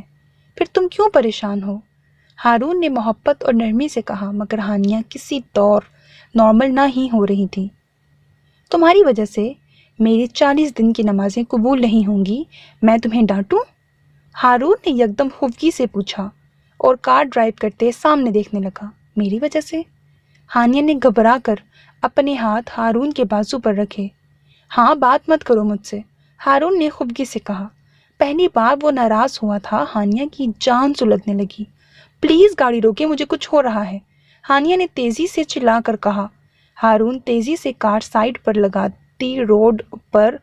پھر تم کیوں پریشان ہو؟ ہارون نے محبت اور نرمی سے کہا، مگر ہانیہ کسی طور نارمل نہ ہی ہو رہی تھی۔ تمہاری وجہ سے میری 40 دن کی نمازیں قبول نہیں ہوں گی، میں تمہیں ڈانٹوں؟ ہارون نے یکدم خفگی سے پوچھا اور کار ڈرائیو کرتے سامنے دیکھنے لگا۔ میری وجہ سے؟ ہانیہ نے گھبرا کر اپنے ہاتھ ہارون کے بازو پر رکھے۔ ہاں، بات مت کرو مجھ سے، ہارون نے خفگی سے کہا۔ پہلی بار وہ ناراض ہوا تھا، ہانیہ کی جان سلگنے لگی۔ پلیز گاڑی روکے، مجھے کچھ ہو رہا ہے، ہانیہ نے تیزی سے چلا کر کہا۔ ہارون تیزی سے کار سائڈ پر لگاتی روڈ پر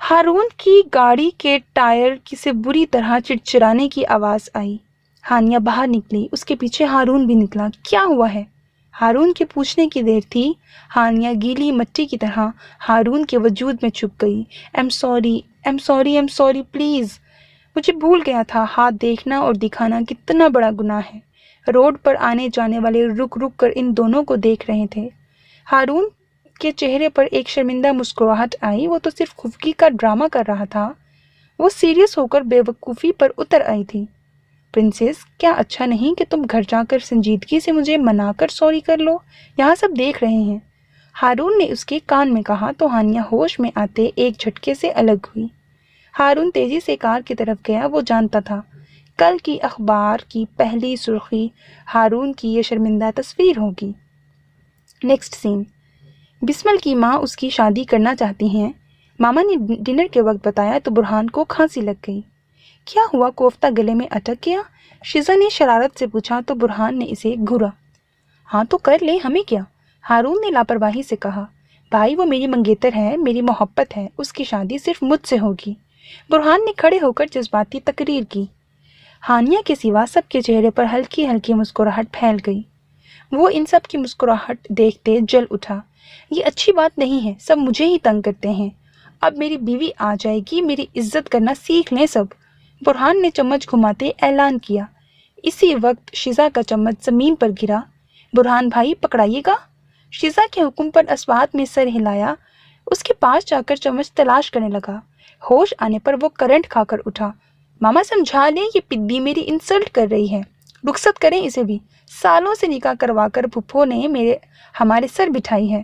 ہارون کی گاڑی کے ٹائر سے بری طرح چرچرانے کی آواز آئی۔ ہانیہ باہر نکلی، اس کے پیچھے ہارون بھی نکلا۔ کیا ہوا ہے؟ ہارون کے پوچھنے کی دیر تھی، ہانیہ گیلی مٹی کی طرح ہارون کے وجود میں چھپ گئی۔ ایم سوری پلیز، مجھے بھول گیا تھا، ہاتھ دیکھنا اور دکھانا کتنا بڑا گناہ ہے۔ روڈ پر آنے جانے والے رک رک کر ان دونوں کو دیکھ رہے تھے۔ ہارون کے چہرے پر ایک شرمندہ مسکراہٹ آئی، وہ تو صرف خفگی کا ڈرامہ کر رہا تھا۔ وہ سیریس ہو کر بے وقوفی پر اتر آئی تھی۔ پرنسس، کیا اچھا نہیں کہ تم گھر جا کر سنجیدگی سے مجھے منا کر سوری کر لو؟ یہاں سب دیکھ رہے ہیں، ہارون نے اس کے کان میں کہا تو ہانیہ ہوش میں آتے ایک جھٹکے سے الگ ہوئی۔ ہارون تیزی سے کار کی طرف گیا، وہ جانتا تھا کل کی اخبار کی پہلی سرخی ہارون کی یہ شرمندہ تصویر ہوگی۔ نیکسٹ سین، بسمل کی ماں اس کی شادی کرنا چاہتی ہیں۔ ماما نے ڈنر کے وقت بتایا تو برہان کو کھانسی لگ گئی۔ کیا ہوا، کوفتہ گلے میں اٹک گیا؟ شیزا نے شرارت سے پوچھا تو برہان نے اسے گھورا۔ ہاں تو کر لیں، ہمیں کیا، ہارون نے لاپرواہی سے کہا۔ بھائی، وہ میری منگیتر ہے، میری محبت ہے، اس کی شادی صرف مجھ سے ہوگی۔ برہان نے کھڑے ہو کر جذباتی تقریر کی۔ ہانیہ کے سوا سب کے چہرے پر ہلکی ہلکی مسکراہٹ پھیل گئی۔ وہ ان سب کی مسکراہٹ دیکھتے جل اٹھا۔ یہ اچھی بات نہیں ہے، سب مجھے ہی تنگ کرتے ہیں، اب میری بیوی آ جائے گی، میری عزت کرنا سیکھ لیں سب، برہان نے چمچ گھماتے اعلان کیا۔ اسی وقت شیزا کا چمچ زمین پر گرا۔ برہان بھائی، پکڑائیے گا، شیزا کے حکم پر اسوات میں سر ہلایا، اس کے پاس جا کر چمچ تلاش کرنے لگا۔ ہوش آنے پر وہ کرنٹ کھا کر اٹھا۔ ماما سمجھا لیں، یہ پدی میری انسلٹ کر رہی ہے، رخصت کریں اسے بھی، سالوں سے نکاح کروا کر پھپھو نے ہمارے سر بٹھائی ہے۔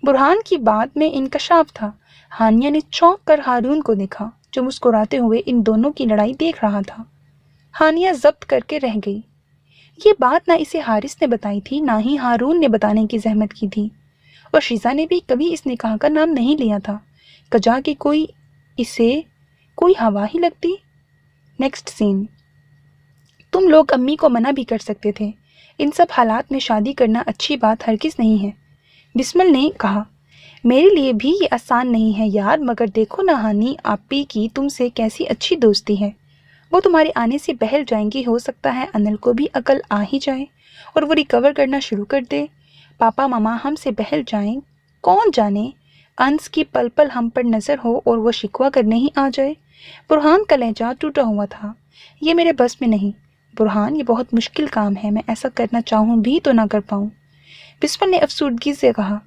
برہان کی بات میں انکشاف تھا۔ ہانیہ نے چونک کر ہارون کو دیکھا جو مسکراتے ہوئے ان دونوں کی لڑائی دیکھ رہا تھا۔ ہانیہ ضبط کر کے رہ گئی۔ یہ بات نہ اسے حارث نے بتائی تھی، نہ ہی ہارون نے بتانے کی زحمت کی تھی، اور شیزا نے بھی کبھی اس نکاح کا نام نہیں لیا تھا، کجا کہ اسے کوئی ہوا ہی لگتی۔ نیکسٹ سین، تم لوگ امی کو منع بھی کر سکتے تھے، ان سب حالات میں شادی کرنا اچھی بات ہرگز نہیں ہے، بسمل نے کہا۔ میرے لیے بھی یہ آسان نہیں ہے یار، مگر دیکھو نا ہانی آپی کی تم سے کیسی اچھی دوستی ہے، وہ تمہارے آنے سے بہل جائیں گی، ہو سکتا ہے انل کو بھی عقل آ ہی جائے اور وہ ریکور کرنا شروع کر دے، پاپا ماما ہم سے بہل جائیں، کون جانے انس کی پل پل ہم پر نظر ہو اور وہ شکوہ کرنے ہی آ جائے۔ برہان کا لہجہ ٹوٹا ہوا تھا۔ یہ میرے بس میں نہیں برہان، یہ بہت مشکل کام ہے، میں ایسا کرنا چاہوں بھی تو نہ کر پاؤں، بسمل نے افسردگی سے کہا،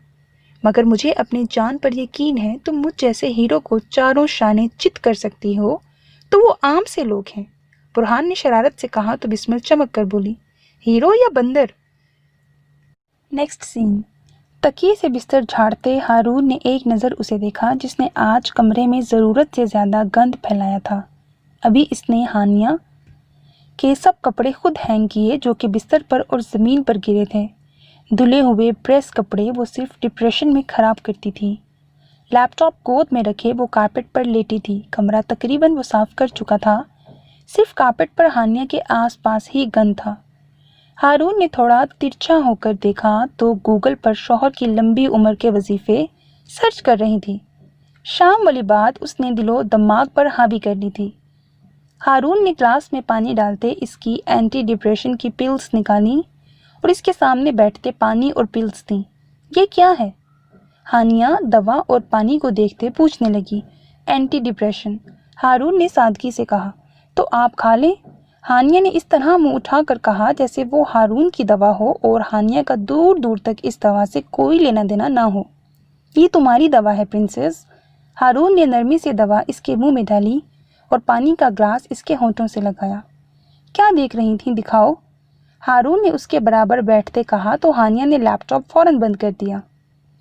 مگر مجھے اپنی جان پر یقین ہے تم مجھ جیسے ہیرو کو چاروں شانے چت کر سکتی ہو، تو وہ عام سے لوگ ہیں، برہان نے شرارت سے کہا تو بسمل چمک کر بولی، ہیرو یا بندر؟ نیکسٹ سین، تکیے سے بستر جھاڑتے ہارون نے ایک نظر اسے دیکھا جس نے آج کمرے میں ضرورت سے زیادہ گند پھیلایا تھا۔ ابھی اس نے ہانیہ کے سب کپڑے خود ہینگ کیے جو کہ بستر پر اور زمین پر گرے تھے، دھلے ہوئے پریس کپڑے وہ صرف ڈپریشن میں خراب کرتی تھی۔ لیپ ٹاپ گود میں رکھے وہ کارپٹ پر لیٹی تھی، کمرہ تقریباً وہ صاف کر چکا تھا، صرف کارپٹ پر ہانیہ کے آس پاس ہی گند تھا۔ ہارون نے تھوڑا ترچھا ہو کر دیکھا تو گوگل پر شوہر کی لمبی عمر کے وظیفے سرچ کر رہی تھی، شام والی بات اس نے دل و دماغ پر حاوی کر لی تھی۔ ہارون نے گلاس میں پانی ڈالتے اس کی اینٹی ڈپریشن کی پلز نکالی اور اس کے سامنے بیٹھتے پانی اور پلز دیں۔ یہ کیا ہے؟ ہانیہ دوا اور پانی کو دیکھتے پوچھنے لگی۔ اینٹی ڈپریشن، ہارون نے سادگی سے کہا، تو آپ کھا لیں۔ ہانیہ نے اس طرح منہ اٹھا کر کہا جیسے وہ ہارون کی دوا ہو اور ہانیہ کا دور دور تک اس دوا سے کوئی لینا دینا نہ ہو۔ یہ تمہاری دوا ہے پرنسس، ہارون نے نرمی سے دوا اس کے منہ میں ڈالی اور پانی کا گلاس اس کے ہونٹوں سے لگایا۔ کیا دیکھ رہی تھیں؟ دکھاؤ، ہارون نے اس کے برابر بیٹھتے کہا تو ہانیہ نے لیپ ٹاپ فوراً بند کر دیا۔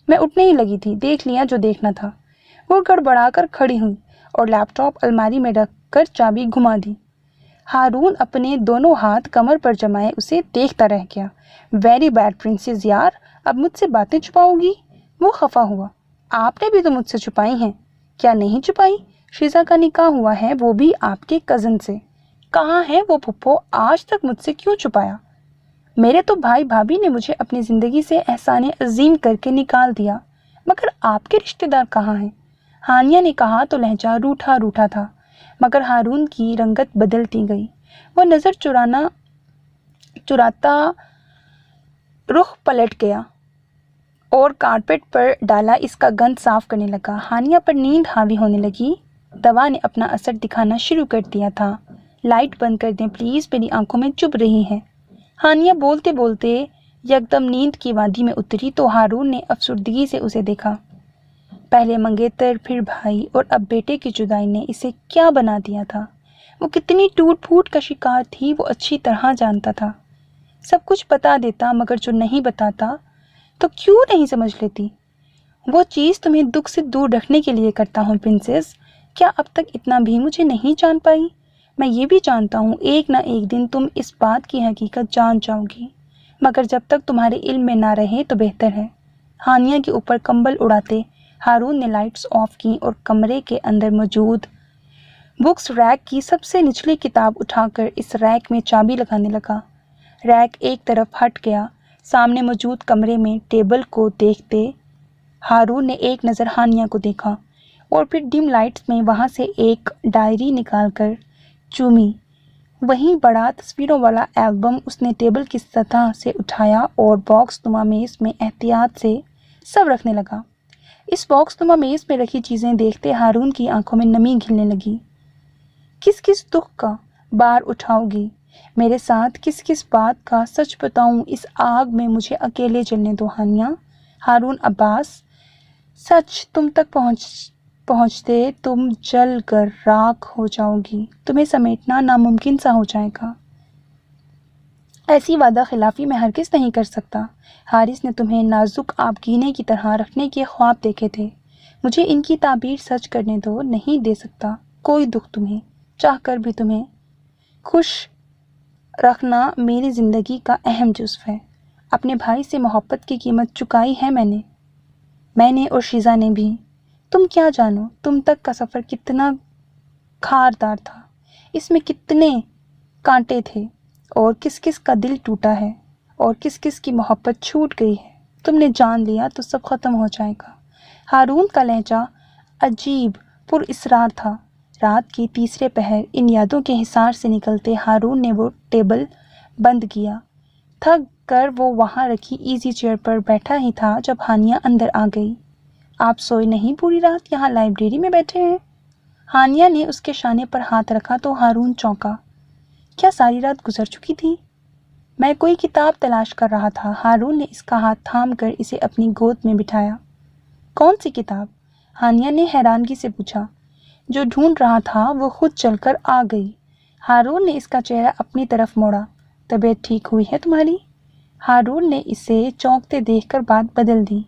میں اٹھنے ہی لگی تھی، دیکھ لیا جو دیکھنا تھا۔ وہ گڑبڑا کر کھڑی ہوئی اور لیپ ٹاپ الماری میں رکھ کر چابی گھما دی۔ ہارون اپنے دونوں ہاتھ کمر پر جمائے اسے دیکھتا رہ گیا۔ ویری بیڈ پرنسس یار، اب مجھ سے باتیں چھپاؤ گی؟ وہ خفا ہوا۔ آپ نے بھی تو مجھ سے چھپائی ہیں۔ کیا نہیں چھپائی؟ شیزا کا نکاح ہوا ہے، وہ بھی آپ کے کزن سے۔ کہاں ہے وہ پھپھو؟ آج تک مجھ سے کیوں چھپایا؟ میرے تو بھائی بھابھی نے مجھے اپنی زندگی سے احسان عظیم کر کے نکال دیا، مگر آپ کے رشتہ دار کہاں ہیں؟ ہانیہ نے کہا تو لہجہ روٹھا روٹھا تھا، مگر ہارون کی رنگت بدلتی گئی۔ وہ نظر چراتا رخ پلٹ گیا اور کارپیٹ پر ڈالا اس کا گند صاف کرنے لگا۔ ہانیہ پر نیند حاوی ہونے لگی۔ دوا نے اپنا اثر دکھانا شروع کر دیا تھا۔ لائٹ بند کر دیں پلیز، میری آنکھوں میں چبھ رہی ہے۔ ہانیہ بولتے بولتے یکدم نیند کی وادی میں اتری تو ہارون نے افسردگی سے اسے دیکھا۔ پہلے منگیتر، پھر بھائی اور اب بیٹے کی جدائی نے اسے کیا بنا دیا تھا۔ وہ کتنی ٹوٹ پھوٹ کا شکار تھی، وہ اچھی طرح جانتا تھا۔ سب کچھ بتا دیتا، مگر جو نہیں بتاتا تو کیوں نہیں سمجھ لیتی؟ وہ چیز تمہیں دکھ سے دور رکھنے کے لیے کرتا ہوں پرنسس۔ کیا اب تک اتنا بھی مجھے نہیں جان پائی؟ میں یہ بھی جانتا ہوں ایک نہ ایک دن تم اس بات کی حقیقت جان جاؤ گی، مگر جب تک تمہارے علم میں نہ رہے تو بہتر ہے۔ ہانیہ کے اوپر کمبل اڑاتے ہارون نے لائٹس آف کی اور کمرے کے اندر موجود بکس ریک کی سب سے نچلی کتاب اٹھا کر اس ریک میں چابی لگانے لگا۔ ریک ایک طرف ہٹ گیا۔ سامنے موجود کمرے میں ٹیبل کو دیکھتے ہارون نے ایک نظر ہانیہ کو دیکھا اور پھر ڈم لائٹس میں وہاں سے ایک ڈائری نکال کر چومی۔ وہیں بڑا تصویروں والا البم اس نے ٹیبل کی سطح سے اٹھایا اور باکس نما میز میں احتیاط سے سب رکھنے لگا۔ اس باکس نما میز میں رکھی چیزیں دیکھتے ہارون کی آنکھوں میں نمی گھلنے لگی۔ کس کس دکھ کا بار اٹھاؤ گی؟ میرے ساتھ کس کس بات کا سچ بتاؤں؟ اس آگ میں مجھے اکیلے جلنے دو ہانیہ۔ ہارون عباس، سچ تم تک پہنچتے تم جل کر راکھ ہو جاؤ گی، تمہیں سمیٹنا ناممکن سا ہو جائے گا۔ ایسی وعدہ خلافی میں ہرگز نہیں کر سکتا۔ حارث نے تمہیں نازک آبگینے کی طرح رکھنے کے خواب دیکھے تھے، مجھے ان کی تعبیر سچ کرنے دو۔ نہیں دے سکتا کوئی دکھ تمہیں، چاہ کر بھی تمہیں خوش رکھنا میری زندگی کا اہم جزو ہے۔ اپنے بھائی سے محبت کی قیمت چکائی ہے میں نے اور شیزا نے بھی۔ تم کیا جانو تم تک کا سفر کتنا خاردار تھا، اس میں کتنے کانٹے تھے، اور کس کس کا دل ٹوٹا ہے اور کس کس کی محبت چھوٹ گئی ہے۔ تم نے جان لیا تو سب ختم ہو جائے گا۔ ہارون کا لہجہ عجیب پر اسرار تھا۔ رات کی تیسرے پہر ان یادوں کے حصار سے نکلتے ہارون نے وہ ٹیبل بند کیا۔ تھک کر وہ وہاں رکھی ایزی چیئر پر بیٹھا ہی تھا جب ہانیہ اندر آ گئی۔ آپ سوئے نہیں پوری رات، یہاں لائبریری میں بیٹھے ہیں؟ ہانیہ نے اس کے شانے پر ہاتھ رکھا تو ہارون چونکا۔ کیا ساری رات گزر چکی تھی؟ میں کوئی کتاب تلاش کر رہا تھا۔ ہارون نے اس کا ہاتھ تھام کر اسے اپنی گود میں بٹھایا۔ کون سی کتاب؟ ہانیہ نے حیرانگی سے پوچھا۔ جو ڈھونڈ رہا تھا وہ خود چل کر آ گئی۔ ہارون نے اس کا چہرہ اپنی طرف موڑا۔ طبیعت ٹھیک ہوئی ہے تمہاری؟ ہارون نے اسے چونکتے دیکھ کر بات بدل دی۔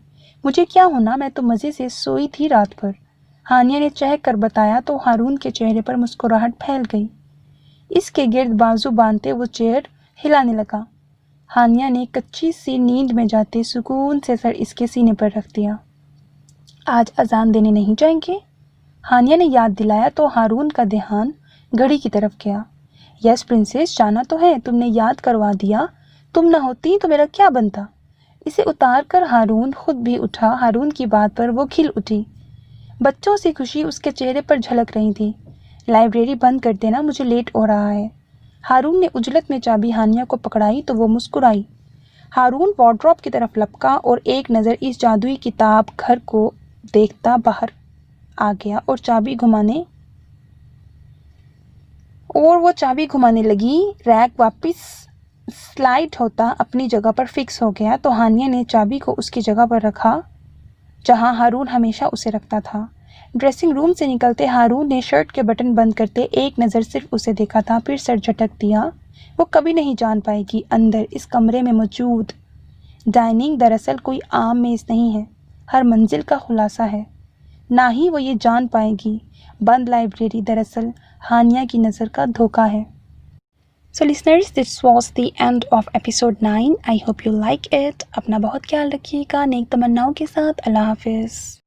مجھے کیا ہونا، میں تو مزے سے سوئی تھی رات بھر۔ ہانیہ نے چہک کر بتایا تو ہارون کے چہرے پر مسکراہٹ پھیل گئی۔ اس کے گرد بازو باندھتے وہ چیئر ہلانے لگا۔ ہانیہ نے کچی سی نیند میں جاتے سکون سے سر اس کے سینے پر رکھ دیا۔ آج اذان دینے نہیں جائیں گے؟ ہانیہ نے یاد دلایا تو ہارون کا دھیان گھڑی کی طرف گیا۔ یس پرنسس، جانا تو ہے، تم نے یاد کروا دیا، تم نہ ہوتی تو میرا کیا بنتا؟ اسے اتار کر ہارون خود بھی اٹھا۔ ہارون کی بات پر وہ کھل اٹھی۔ بچوں سے خوشی اس کے چہرے پر جھلک رہی تھی۔ لائبریری بند کر دینا، مجھے لیٹ ہو رہا ہے۔ ہارون نے عجلت میں چابی ہانیہ کو پکڑائی تو وہ مسکرائی۔ ہارون وارڈروب کی طرف لپکا اور ایک نظر اس جادوئی کتاب گھر کو دیکھتا باہر آ گیا اور وہ چابی گھمانے لگی۔ ریک واپس سلائڈ ہوتا اپنی جگہ پر فکس ہو گیا تو ہانیہ نے چابی کو اس کی جگہ پر رکھا جہاں ہارون ہمیشہ اسے رکھتا تھا۔ ڈریسنگ روم سے نکلتے ہارون نے شرٹ کے بٹن بند کرتے ایک نظر صرف اسے دیکھا تھا، پھر سر جھٹک دیا وہ کبھی نہیں جان پائے گی اندر اس کمرے میں موجود ڈائننگ دراصل کوئی عام میز نہیں ہے، ہر منزل کا خلاصہ ہے۔ نہ ہی وہ یہ جان پائے گی بند لائبریری دراصل ہانیہ کی نظر کا دھوکہ ہے۔ So listeners, this was the end of episode 9. I hope you like it. اپنا بہت خیال رکھیے گا نیک تمناؤں کے ساتھ۔ اللہ حافظ۔